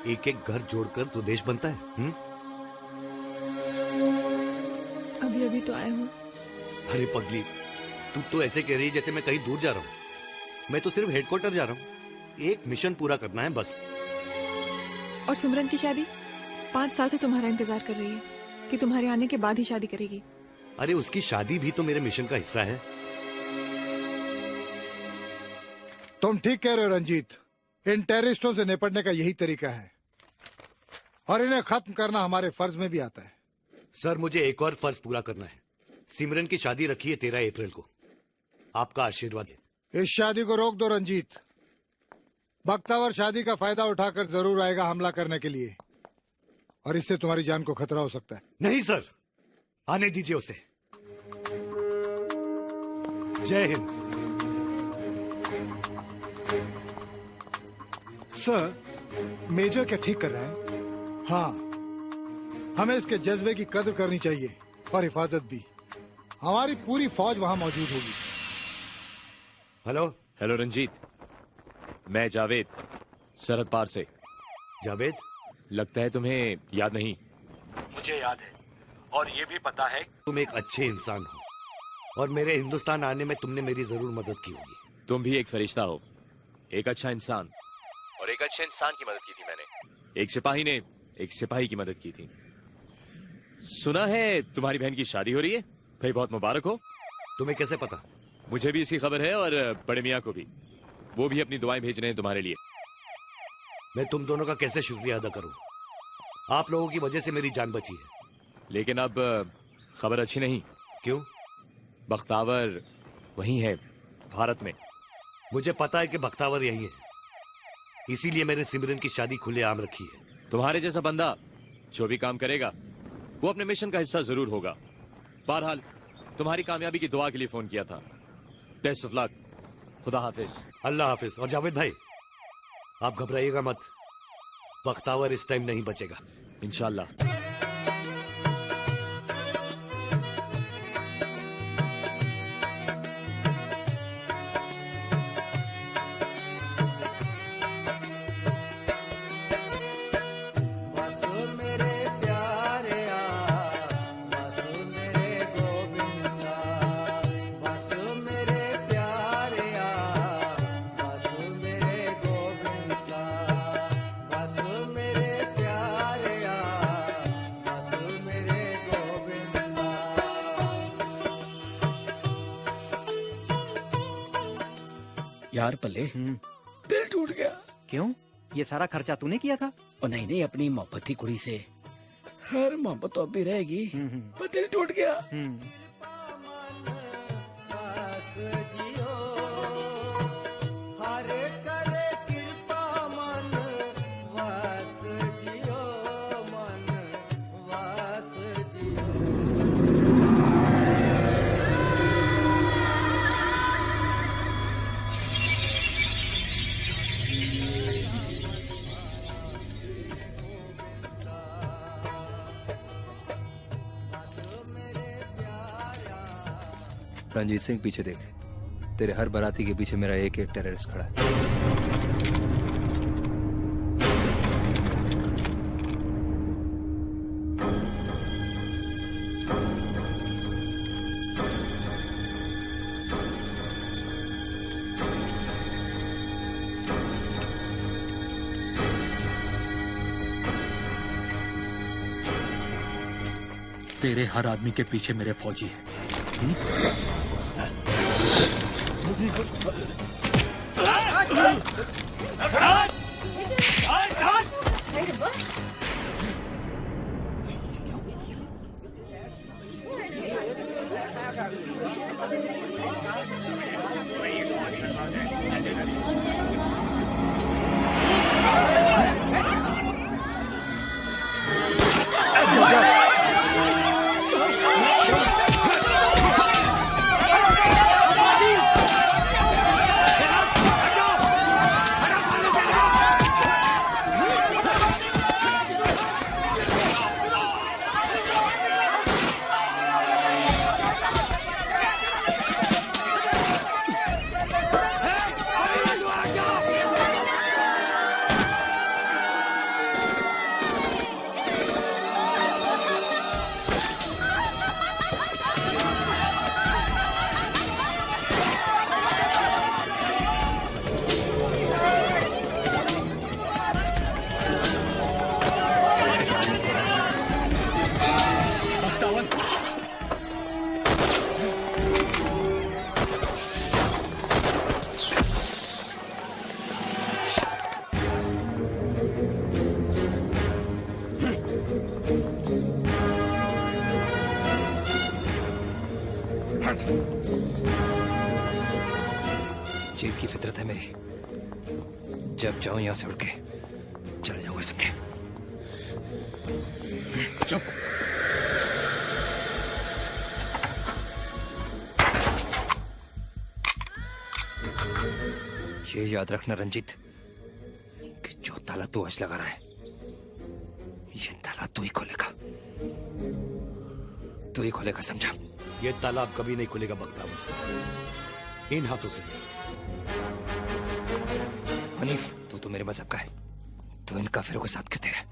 एक एक घर जोड़कर तो देश बनता है। अभी अभी तो आए हूँ। अरे पगली, तू तो ऐसे कह रही जैसे मैं कहीं दूर जा रहा हूँ। मैं तो सिर्फ हेडक्वार्टर जा रहा हूँ। एक मिशन पूरा करना है बस। और सिमरन की शादी 5 साल से तुम्हारा इंतजार कर रही है कि तुम्हारे आने के बाद ही शादी करेगी। अरे उसकी शादी भी तो मेरे मिशन का हिस्सा है। तुम ठीक कह रहे हो रंजीत। इन टेररिस्टों से निपटने का यही तरीका है और इन्हें खत्म करना हमारे फर्ज में भी आता है। सर मुझे एक और फर्ज पूरा करना है। सिमरन की शादी रखी है 13 अप्रैल को। आपका आशीर्वाद है। इस शादी को रोक दो रंजीत। बख्तावर शादी का फायदा उठाकर जरूर आएगा हमला करने के लिए और इससे तुम्हारी जान को खतरा हो सकता है। नहीं सर, आने दीजिए उसे। जय हिंद। सर, मेजर क्या ठीक कर रहा है? हाँ, हमें इसके जज्बे की कद्र करनी चाहिए और हिफाजत भी। हमारी पूरी फौज वहां मौजूद होगी। हेलो। हेलो रंजीत, मैं जावेद, सरहद पार से। जावेद? लगता है तुम्हें याद नहीं। मुझे याद है। और ये भी पता है तुम एक अच्छे इंसान हो और मेरे हिंदुस्तान आने में तुमने मेरी जरूर मदद की होगी। तुम भी एक फरिश्ता हो, एक अच्छा इंसान, और एक अच्छे इंसान की मदद की थी मैंने। एक सिपाही ने एक सिपाही की मदद की थी। सुना है तुम्हारी बहन की शादी हो रही है, भाई बहुत मुबारक हो। तुम्हें कैसे पता? मुझे भी इसकी खबर है और बड़े मियाँ को भी। वो भी अपनी दुआएं भेज रहे हैं तुम्हारे लिए। मैं तुम दोनों का कैसे शुक्रिया अदा करूं? आप लोगों की वजह से मेरी जान बची है। लेकिन अब खबर अच्छी नहीं। क्यों? बख्तावर वहीं है, भारत में। मुझे पता है कि बख्तावर यहीं है, इसीलिए मैंने सिमरन की शादी खुलेआम रखी है। तुम्हारे जैसा बंदा जो भी काम करेगा वो अपने मिशन का हिस्सा जरूर होगा। बहरहाल तुम्हारी कामयाबी की दुआ के लिए फोन किया था। Best of luck. खुदा हाफिज। अल्लाह हाफिज। और जावेद भाई, आप घबराइएगा मत, बख्तावर इस टाइम नहीं बचेगा इंशाल्लाह। यार पल्ले, दिल टूट गया। क्यों? ये सारा खर्चा तूने किया था? और नहीं, अपनी मोहब्बत की कुड़ी से। खैर मोहब्बत तो अब भी रहेगी, पर दिल टूट गया। रंजीत सिंह, पीछे देख। तेरे हर बाराती के पीछे मेरा एक एक टेररिस्ट खड़ा है। तेरे हर आदमी के पीछे मेरे फौजी हैं। जेल की फितरत है मेरी, जब जाऊं यहां से उड़ के चल जाऊंगा, समझे? चुप। ये याद रखना रंजीत कि जो ताला तू आज लगा रहा है, ये ताला तू ही खोलेगा, तू ही खोलेगा, समझा? ये ताला अब कभी नहीं खुलेगा बख्तावर, इन हाथों से। हनीफ, तू तो मेरे मजहब का है, तू इन काफिरों के साथ क्यों तेरा?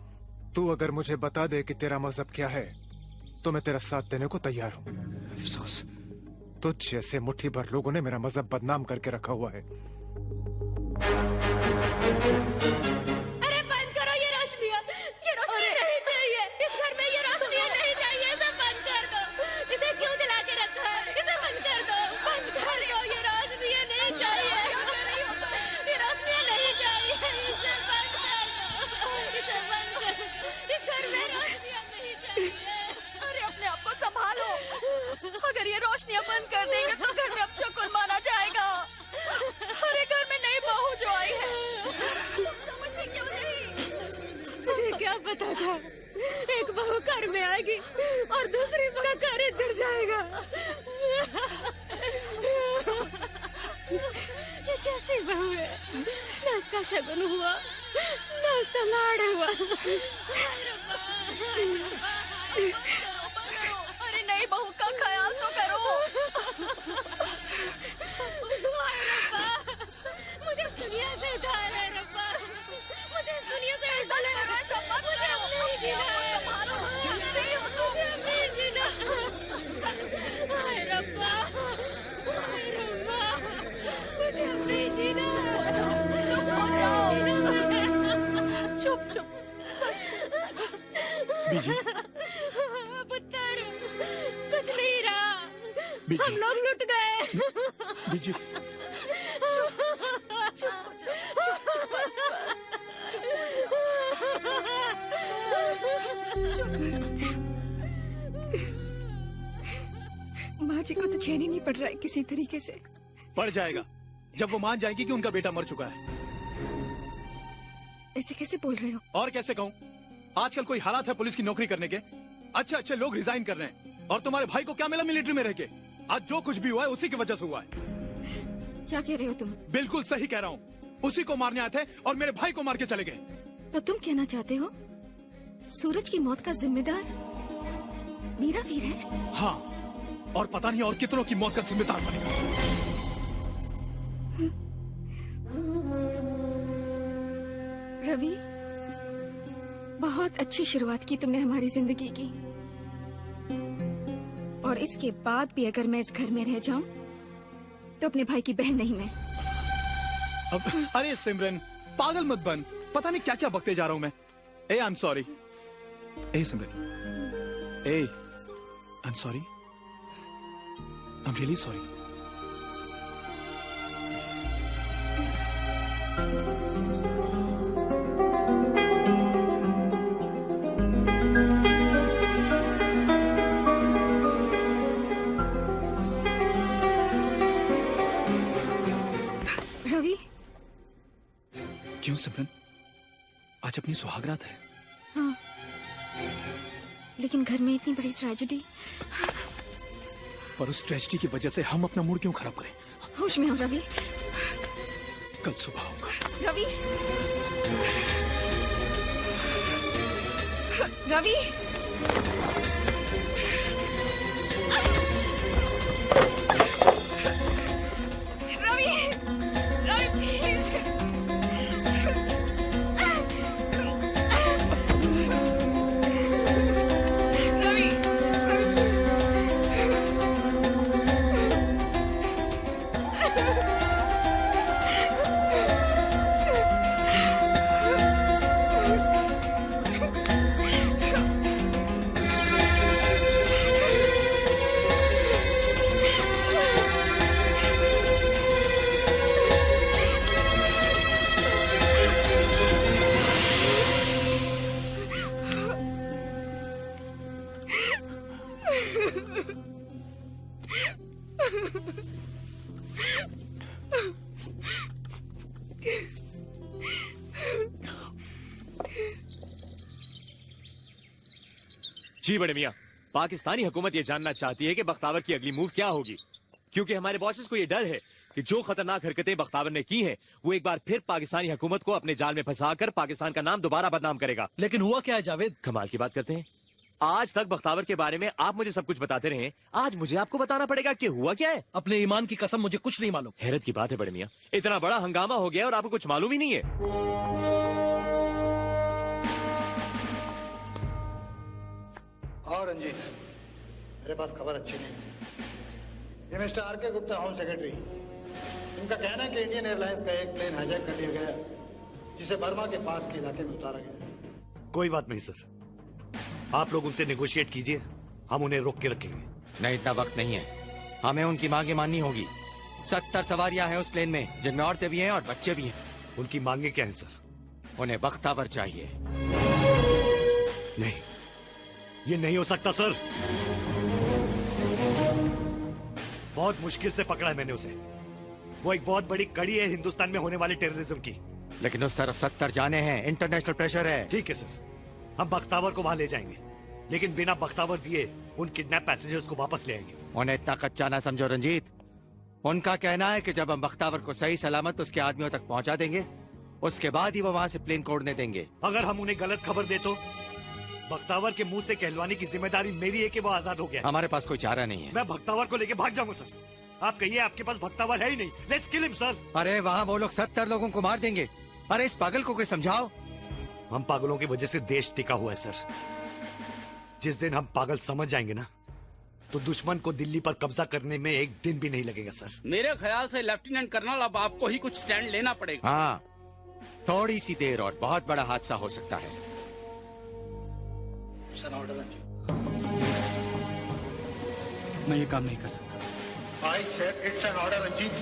तू अगर मुझे बता दे कि तेरा मजहब क्या है तो मैं तेरा साथ देने को तैयार हूं। अफसोस तुझ जैसे मुट्ठी भर लोगों ने मेरा मजहब बदनाम करके रखा हुआ है। अरे बंद करो ये रोशनियां नहीं चाहिए इस घर में, ये रोशनियां नहीं चाहिए, इसे बंद कर दो। इसे क्यों जला के रखा है? इसे बंद कर दो, बंद कर दो। ये रोशनियां नहीं चाहिए, ये रोशनियां नहीं चाहिए, इसे बंद कर दो, इसे बंद कर दो। इस घर में रोशनियां नहीं चाहिए। अरे अपने आप को संभालो, अगर ये रोशनियां बंद कर देंगे तो घर में अपशकुन माना जाएगा। अरे घर में नई बहू जो आई है, समझते क्यों नहीं? मुझे क्या पता था एक बहू घर में आएगी और दूसरी बहू का घर जड़ जाएगा। ये कैसी बहू है? न उसका शगुन हुआ, न उसका लाड़ हुआ। अरे नई बहू का ख्याल तो करो। मुझे इस दुनिया से उठा ले रब्बा, मुझे इस दुनिया से उठा ले रब्बा, मुझे अब नहीं जीना है, मुझे अब नहीं जीना। हाय रब्बा, हाय रब्बा, मुझे अब नहीं जीना। चुप हो जाओ, चुप चुप। बीजी, पुत्र कुछ नहीं रहा, बीजी। हम लोग लुट गए। बीजी, चुप चुप चुप चुप बस चुप। माँ जी को तो चैन ही नहीं पड़ रहा है किसी तरीके से। पड़ जाएगा जब वो मान जाएगी कि उनका बेटा मर चुका है। ऐसे कैसे बोल रहे हो? और कैसे कहूँ, आजकल कोई हालात है पुलिस की नौकरी करने के? अच्छे अच्छे लोग रिजाइन कर रहे हैं, और तुम्हारे भाई को क्या मिला मिलिट्री में रह के? आज जो कुछ भी हुआ है उसी की वजह से हुआ है। क्या कह रहे हो तुम? बिल्कुल सही कह रहा हूँ, उसी को मारने आए थे और मेरे भाई को मार के चले गए। तो तुम कहना चाहते हो सूरज की मौत का जिम्मेदार मीरा वीर है? हाँ, और पता नहीं और कितनों की मौत का जिम्मेदार बनेगा। रवि, बहुत अच्छी शुरुआत की तुमने हमारी जिंदगी की, और इसके बाद भी अगर मैं इस घर में रह जाऊं तो अपने भाई की बहन नहीं मैं। अरे सिमरन, पागल मत बन, पता नहीं क्या क्या बकते जा रहा हूं मैं। Ah I am sorry. Ah Simran, ah I am sorry, I am really sorry. Ravi, क्यों सिमरन, आज अपनी सुहागरात है। हाँ, लेकिन घर में इतनी बड़ी ट्रेजेडी। पर उस ट्रेजेडी की वजह से हम अपना मूड क्यों खराब करें? होश में हो रवि। कल सुबह आऊंगा। रवि, रवि, रवि, रवि प्लीज। रवि, जी बड़े मियाँ, पाकिस्तानी हुकूमत ये जानना चाहती है कि बख्तावर की अगली मूव क्या होगी, क्योंकि हमारे बॉसेस को ये डर है कि जो खतरनाक हरकतें बख्तावर ने की हैं, वो एक बार फिर पाकिस्तानी हुकूमत को अपने जाल में फंसाकर पाकिस्तान का नाम दोबारा बदनाम करेगा। लेकिन हुआ क्या है जावेद? कमाल की बात करते हैं, आज तक बख्तावर के बारे में आप मुझे सब कुछ बताते रहे, आज मुझे आपको बताना पड़ेगा कि हुआ क्या है। अपने ईमान की कसम, मुझे कुछ नहीं मालूम। हैरत की बात है बड़े मियाँ, इतना बड़ा हंगामा हो गया और आपको कुछ मालूम ही नहीं है। हाँ रंजीत, मेरे पास खबर अच्छी नहीं। ये mister R K. Gupta, home secretary, इनका कहना है कि इंडियन एयरलाइंस का एक प्लेन हाईजैक कर लिया गया, जिसे बर्मा के पास के इलाके में उतारा गया। कोई बात नहीं सर, आप लोग उनसे नेगोशिएट कीजिए, हम उन्हें रोक के रखेंगे। नहीं, इतना वक्त नहीं है, हमें उनकी मांगे माननी होगी। 70 सवारियां हैं उस प्लेन में, जिनमें औरतें भी हैं और बच्चे भी हैं। उनकी मांगे क्या हैं सर? उन्हें बख्तावर चाहिए। नहीं, ये नहीं हो सकता सर। बहुत मुश्किल से पकड़ा है मैंने उसे। वो एक बहुत बड़ी कड़ी है हिंदुस्तान में होने वाले टेररिज्म की। लेकिन उस तरफ 70 जाने हैं, इंटरनेशनल प्रेशर है। ठीक है सर, हम बख्तावर को वहां ले जाएंगे, लेकिन बिना बख्तावर दिए उन किडनैप पैसेंजर्स को वापस ले आएंगे। उन्हें इतना कच्चा ना समझो रंजीत। उनका कहना है कि जब हम बख्तावर को सही सलामत उसके आदमियों तक पहुंचा देंगे, उसके बाद ही वो वहां से प्लेन कोड़ने देंगे। अगर हम उन्हें गलत खबर दे तो बख्तावर के मुंह से कहलवाने की जिम्मेदारी मेरी है कि वो आजाद हो गया। हमारे पास कोई चारा नहीं है। मैं बख्तावर को लेके भाग जाऊंगा सर। आप कहिए आपके पास बख्तावर है ही नहीं, लेट्स किल हिम सर। अरे वहाँ वो लोग 70 लोगों को मार देंगे। अरे इस पागल को कोई समझाओ। हम पागलों की वजह से देश टिका हुआ है सर। जिस दिन हम पागल समझ जाएंगे ना, तो दुश्मन को दिल्ली पर कब्जा करने में एक दिन भी नहीं लगेगा सर। मेरे ख्याल से लेफ्टिनेंट कर्नल, अब आपको ही कुछ स्टैंड लेना पड़ेगा। हाँ, थोड़ी सी देर और बहुत बड़ा हादसा हो सकता है। मैं ये काम नहीं कर सकता। I said it's an order, Ranjit.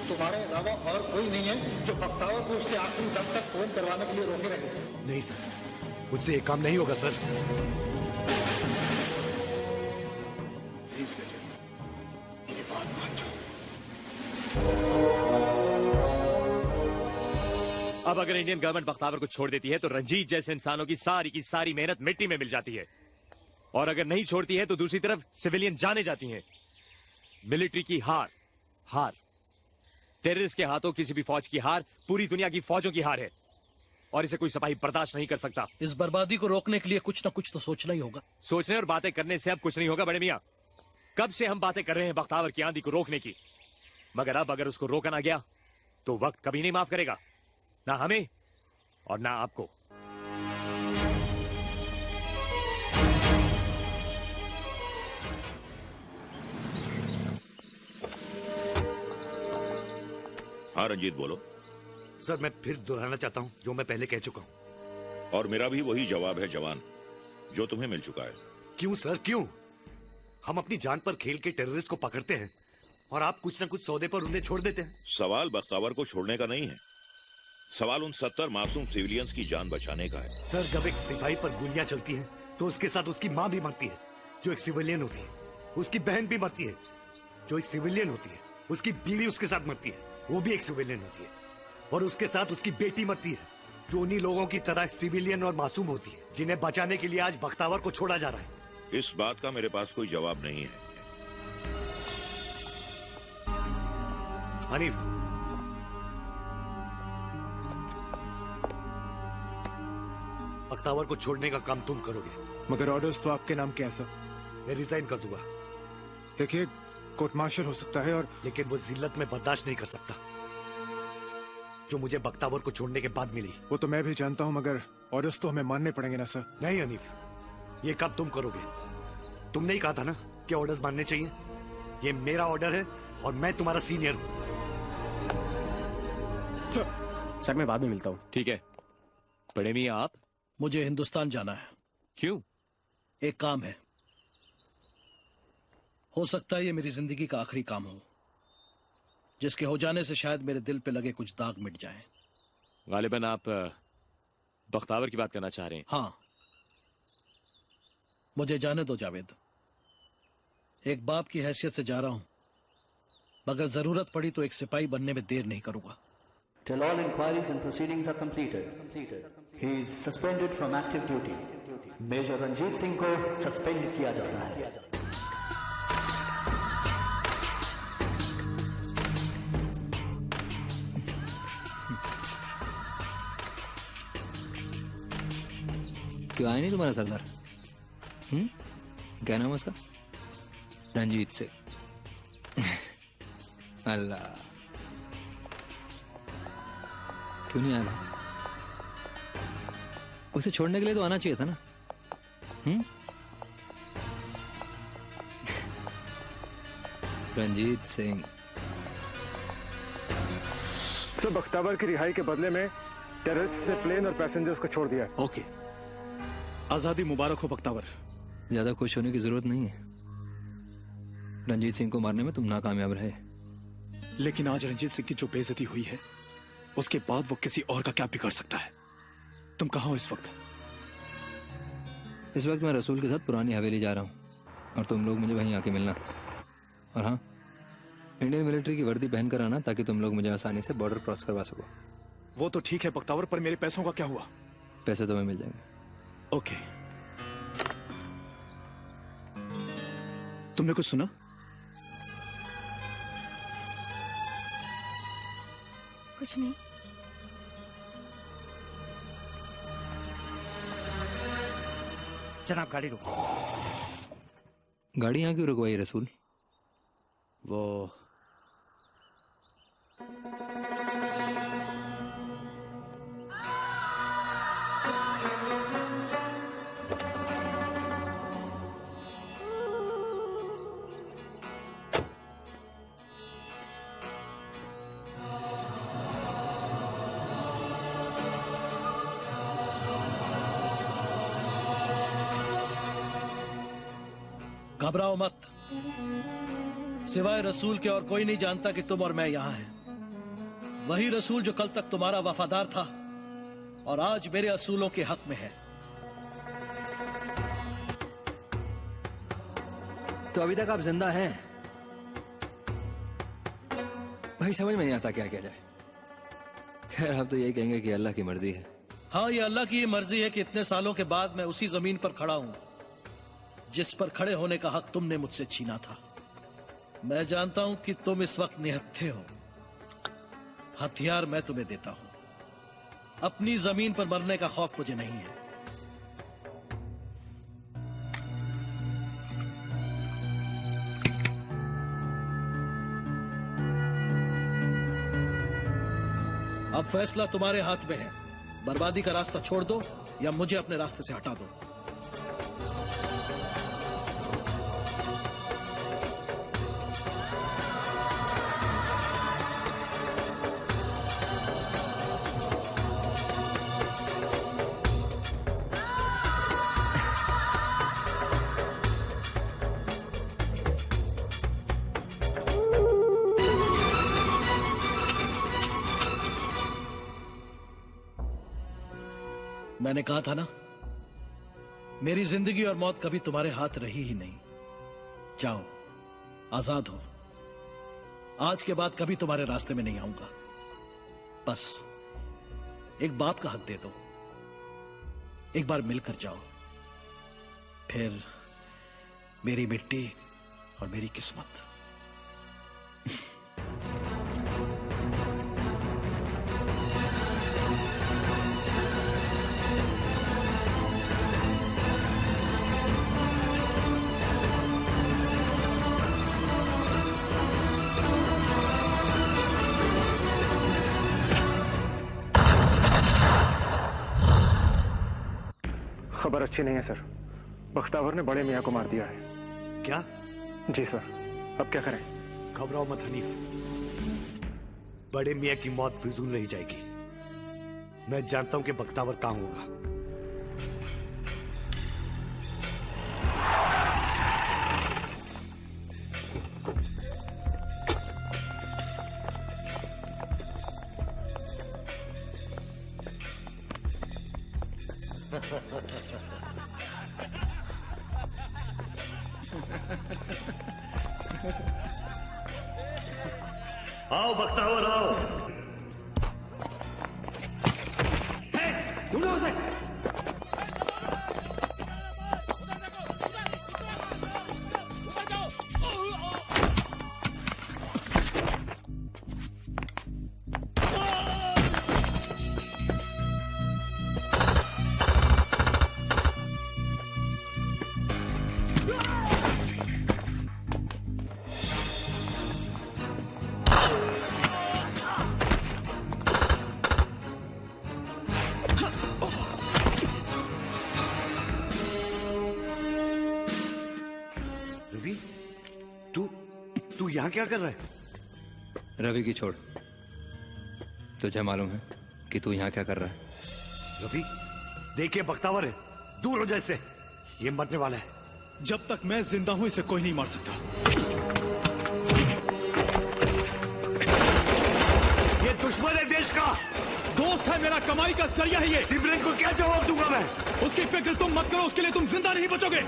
तुम्हारे अलावा और कोई नहीं है जो बख्तावर को उसके आखिरी दम तक फोन करवाने के लिए रोके रहे। नहीं सर, मुझसे ये काम नहीं होगा सर। प्लीज बेटे, मेरी बात मान जाओ। अब अगर इंडियन गवर्नमेंट बख्तावर को छोड़ देती है तो रंजीत जैसे इंसानों की सारी मेहनत मिट्टी में मिल जाती है। और अगर नहीं छोड़ती है तो दूसरी तरफ सिविलियन जाने जाती हैं। मिलिट्री की हार, टेररिस्ट के हाथों किसी भी फौज की हार पूरी दुनिया की फौजों की हार है, और इसे कोई सिपाही बर्दाश्त नहीं कर सकता। इस बर्बादी को रोकने के लिए कुछ न कुछ तो सोचना ही होगा। सोचने और बातें करने से अब कुछ नहीं होगा बड़े मियां। कब से हम बातें कर रहे हैं बख्तावर की आंधी को रोकने की, मगर अब अगर उसको रोका ना गया तो वक्त कभी नहीं माफ करेगा, ना हमें और ना आपको। हाँ रंजीत बोलो। सर मैं फिर दोहराना चाहता हूँ जो मैं पहले कह चुका हूँ। और मेरा भी वही जवाब है जवान, जो तुम्हें मिल चुका है। क्यों सर, क्यों? हम अपनी जान पर खेल के टेररिस्ट को पकड़ते हैं और आप कुछ न कुछ सौदे पर उन्हें छोड़ देते हैं। सवाल बख्तावर को छोड़ने का नहीं है, सवाल उन 70 मासूम सिविलियंस की जान बचाने का है। सर जब एक सिपाही पर गोलियां चलती हैं तो उसके साथ उसकी माँ भी मरती है जो एक सिविलियन होती है, उसकी बहन भी मरती है जो एक सिविलियन होती है, उसकी बीवी उसके साथ मरती है, वो भी एक सिविलियन होती है, और उसके साथ उसकी बेटी मरती है जो उन्हीं लोगों की तरह सिविलियन और मासूम होती है, जिन्हें बचाने के लिए आज बख्तावर को छोड़ा जा रहा है। इस बात का मेरे पास कोई जवाब नहीं है। हनीफ, बख्तावर को छोड़ने का काम तुम करोगे। मगर ऑर्डर्स तो आपके नाम के हैं सर। मैं रिजाइन कर दूंगा। देखिए कोर्ट मार्शल हो सकता है, और लेकिन वो जिल्लत में बर्दाश्त नहीं कर सकता जो मुझे बख्तावर को छोड़ने के बाद मिली। वो तो मैं भी जानता हूँ, मगर ऑर्डर्स तो हमें मानने पड़ेंगे ना सर। नहीं हनीफ, ये काम तुम करोगे। तुमने ही कहा था ना कि ऑर्डर्स मानने चाहिए। ये मेरा ऑर्डर है और मैं तुम्हारा सीनियर हूँ। सर मैं बाद में मिलता हूँ। ठीक है बड़े मियां, आप? मुझे हिंदुस्तान जाना है। क्यों? एक काम है, हो सकता है ये मेरी जिंदगी का आखिरी काम हो, जिसके हो जाने से शायद मेरे दिल पे लगे कुछ दाग मिट जाएं। गालिबन आप बख्तावर की बात करना चाह रहे हैं? हाँ, मुझे जाने दो जावेद। एक बाप की हैसियत से जा रहा हूं, मगर जरूरत पड़ी तो एक सिपाही बनने में देर नहीं करूंगा। Till all inquiries and proceedings are completed, he is suspended from active duty. Major Ranjit Singh को सस्पेंड किया जाता है। क्यों आया नहीं तुम्हारा सरदार? क्या नाम है उसका? रंजीत सिंह। अल्लाह, क्यों नहीं आया? उसे छोड़ने के लिए तो आना चाहिए था ना। रंजीत सिंह। सर, बख्तावर की रिहाई के बदले में टेररिस्ट ने प्लेन और पैसेंजर्स को छोड़ दिया। ओके, आजादी मुबारक हो बख्तावर। ज्यादा खुश होने की जरूरत नहीं है। रंजीत सिंह को मारने में तुम नाकामयाब रहे। लेकिन आज रंजीत सिंह की जो बेइज्जती हुई है, उसके बाद वो किसी और का क्या बिगाड़ सकता है? तुम कहाँ हो इस वक्त? इस वक्त मैं रसूल के साथ पुरानी हवेली जा रहा हूँ और तुम लोग मुझे वहीं आके मिलना। और हाँ, इंडियन मिलिट्री की वर्दी पहनकर आना ताकि तुम लोग मुझे आसानी से बॉर्डर क्रॉस करवा सको। वो तो ठीक है बख्तावर, पर मेरे पैसों का क्या हुआ? पैसे तुम्हें मिल जाएंगे। ओके। तुमने कुछ सुना? कुछ नहीं। जनाब, गाड़ी रुको। गाड़ी यहाँ क्यों रुकवाई रसूल? वो घबराओ मत। सिवाय रसूल के और कोई नहीं जानता कि तुम और मैं यहां हैं। वही रसूल जो कल तक तुम्हारा वफादार था और आज मेरे असूलों के हक में है। तो अभी तक आप जिंदा हैं? भाई समझ में नहीं आता क्या किया जाए। खैर, आप तो यही कहेंगे कि अल्लाह की मर्जी है। हाँ, ये अल्लाह की मर्जी है कि इतने सालों के बाद मैं उसी जमीन पर खड़ा हूं जिस पर खड़े होने का हक तुमने मुझसे छीना था। मैं जानता हूं कि तुम इस वक्त निहत्थे हो। हथियार मैं तुम्हें देता हूं। अपनी जमीन पर मरने का खौफ मुझे नहीं है। अब फैसला तुम्हारे हाथ में है। बर्बादी का रास्ता छोड़ दो या मुझे अपने रास्ते से हटा दो। मैंने कहा था ना, मेरी जिंदगी और मौत कभी तुम्हारे हाथ रही ही नहीं। जाओ, आजाद हो। आज के बाद कभी तुम्हारे रास्ते में नहीं आऊंगा। बस एक बाप का हक दे दो। एक बार मिलकर जाओ, फिर मेरी मिट्टी और मेरी किस्मत। खबर अच्छी नहीं है सर। बख्तावर ने बड़े मियाँ को मार दिया है। क्या? जी सर, अब क्या करें? घबराओ मत हनीफ। बड़े मियाँ की मौत फिजूल नहीं जाएगी। मैं जानता हूं कि बख्तावर कहां होगा। आओ बख्तावर आओ। ढूंढो उसे। यहाँ क्या कर रहा है? रवि की छोड़, तुझे मालूम है कि तू यहाँ क्या कर रहा है? रवि, देखिए बख्तावर है, दूर हो जाए इससे, ये मरने वाला है। जब तक मैं जिंदा हूं इसे कोई नहीं मार सकता। ये दुश्मन है देश का, दोस्त है मेरा, कमाई का जरिया है ये। सिमरन को क्या जवाब दूंगा मैं? उसकी फिक्र तुम मत करो, उसके लिए तुम जिंदा नहीं बचोगे।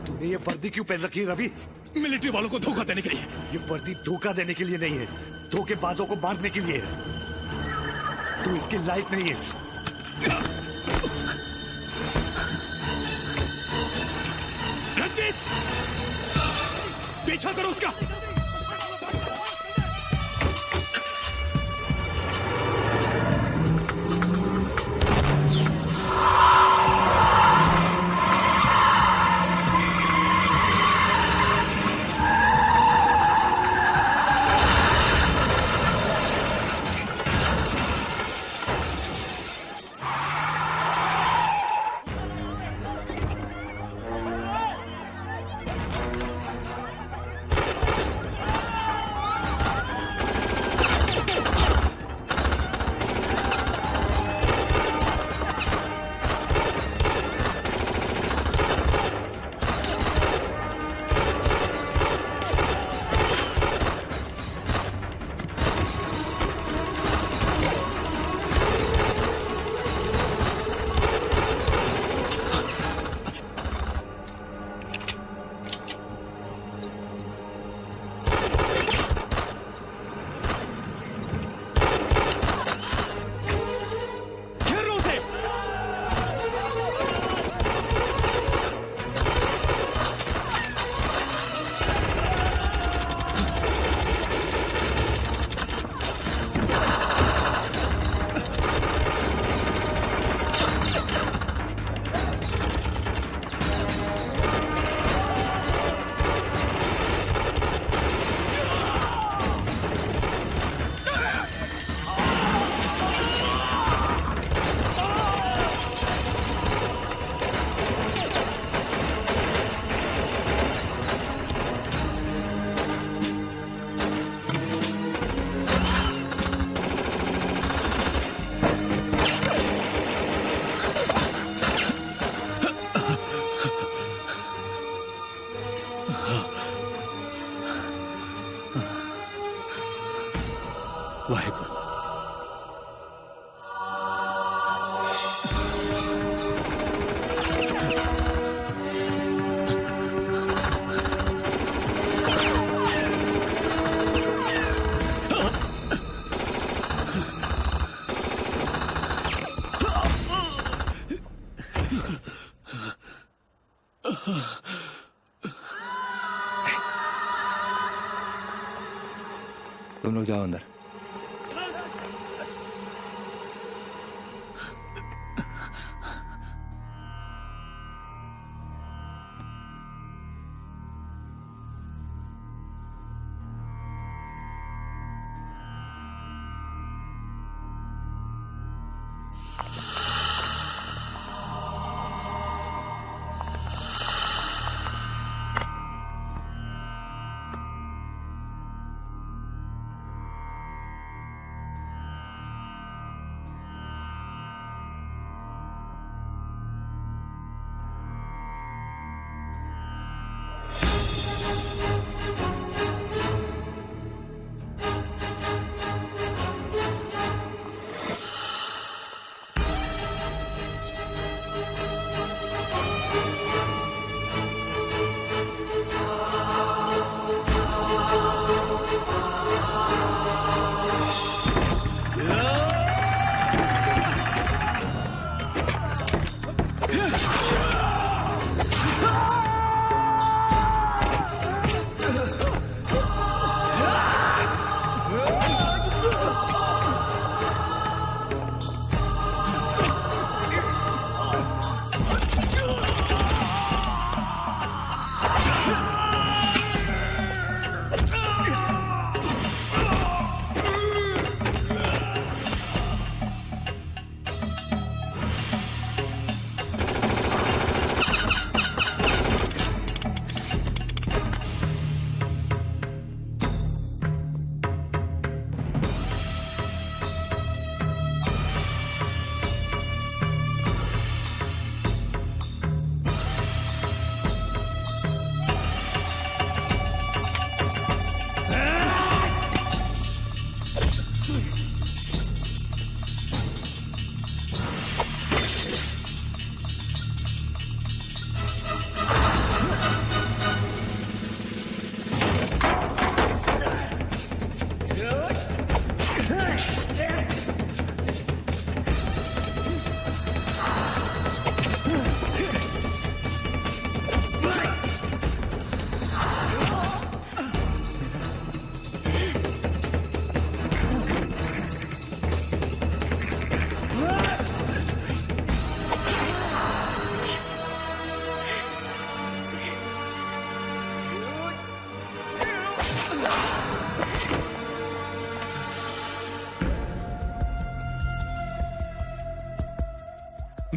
तूने ये वर्दी क्यों पहन रखी है रवि? मिलिट्री वालों को धोखा देने के लिए। ये वर्दी धोखा देने के लिए नहीं है, धोखेबाजों को मारने के लिए है। तू इसके लायक नहीं है। रंजीत, पीछा करो उसका। वाहेगुरु। तुम लोग जाओ अंदर।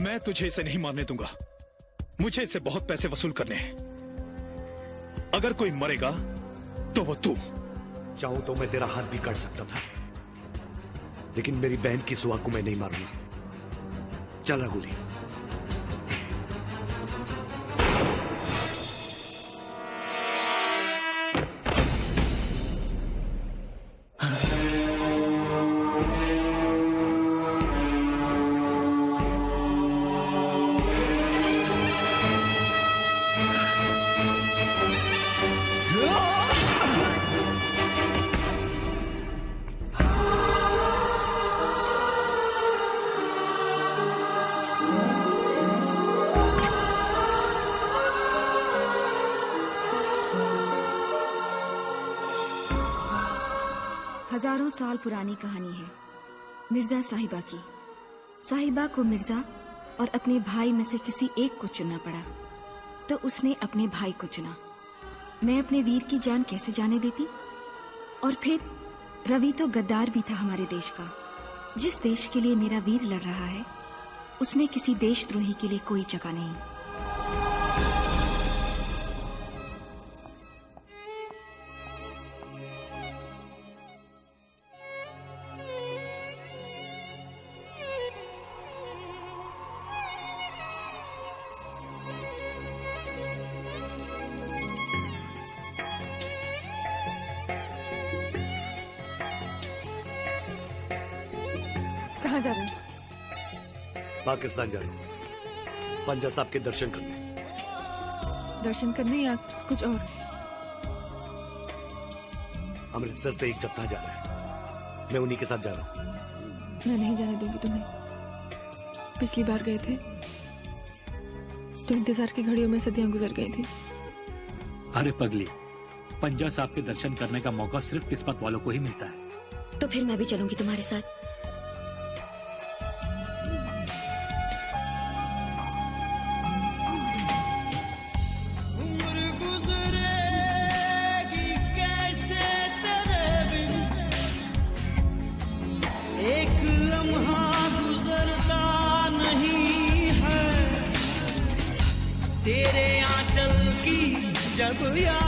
मैं तुझे इसे नहीं मारने दूंगा। मुझे इससे बहुत पैसे वसूल करने हैं। अगर कोई मरेगा तो वो तू। चाहूं तो मैं तेरा हाथ भी काट सकता था, लेकिन मेरी बहन की सुहाग को मैं नहीं मारूंगा। चल रघुली। हजारों साल पुरानी कहानी है मिर्जा साहिबा की। साहिबा को मिर्जा और अपने भाई में से किसी एक को चुनना पड़ा, तो उसने अपने भाई को चुना। मैं अपने वीर की जान कैसे जाने देती? और फिर रवि तो गद्दार भी था हमारे देश का। जिस देश के लिए मेरा वीर लड़ रहा है, उसमें किसी देशद्रोही के लिए कोई जगह नहीं। कहाँ जा रहे हो? पाकिस्तान जा रहा हूँ, पंजा साहब के दर्शन करने। दर्शन करने या कुछ और? अमृतसर से एक जत्था जा रहा है, मैं उन्हीं के साथ जा रहा हूँ। मैं नहीं जाने दूंगी तुम्हें। पिछली बार गए थे तो इंतजार की घड़ियों में सदियां गुजर गई थी। अरे पगली, पंजा साहब के दर्शन करने का मौका सिर्फ किस्मत वालों को ही मिलता है। तो फिर मैं भी चलूंगी तुम्हारे साथ। तेरे आंचल की जब याद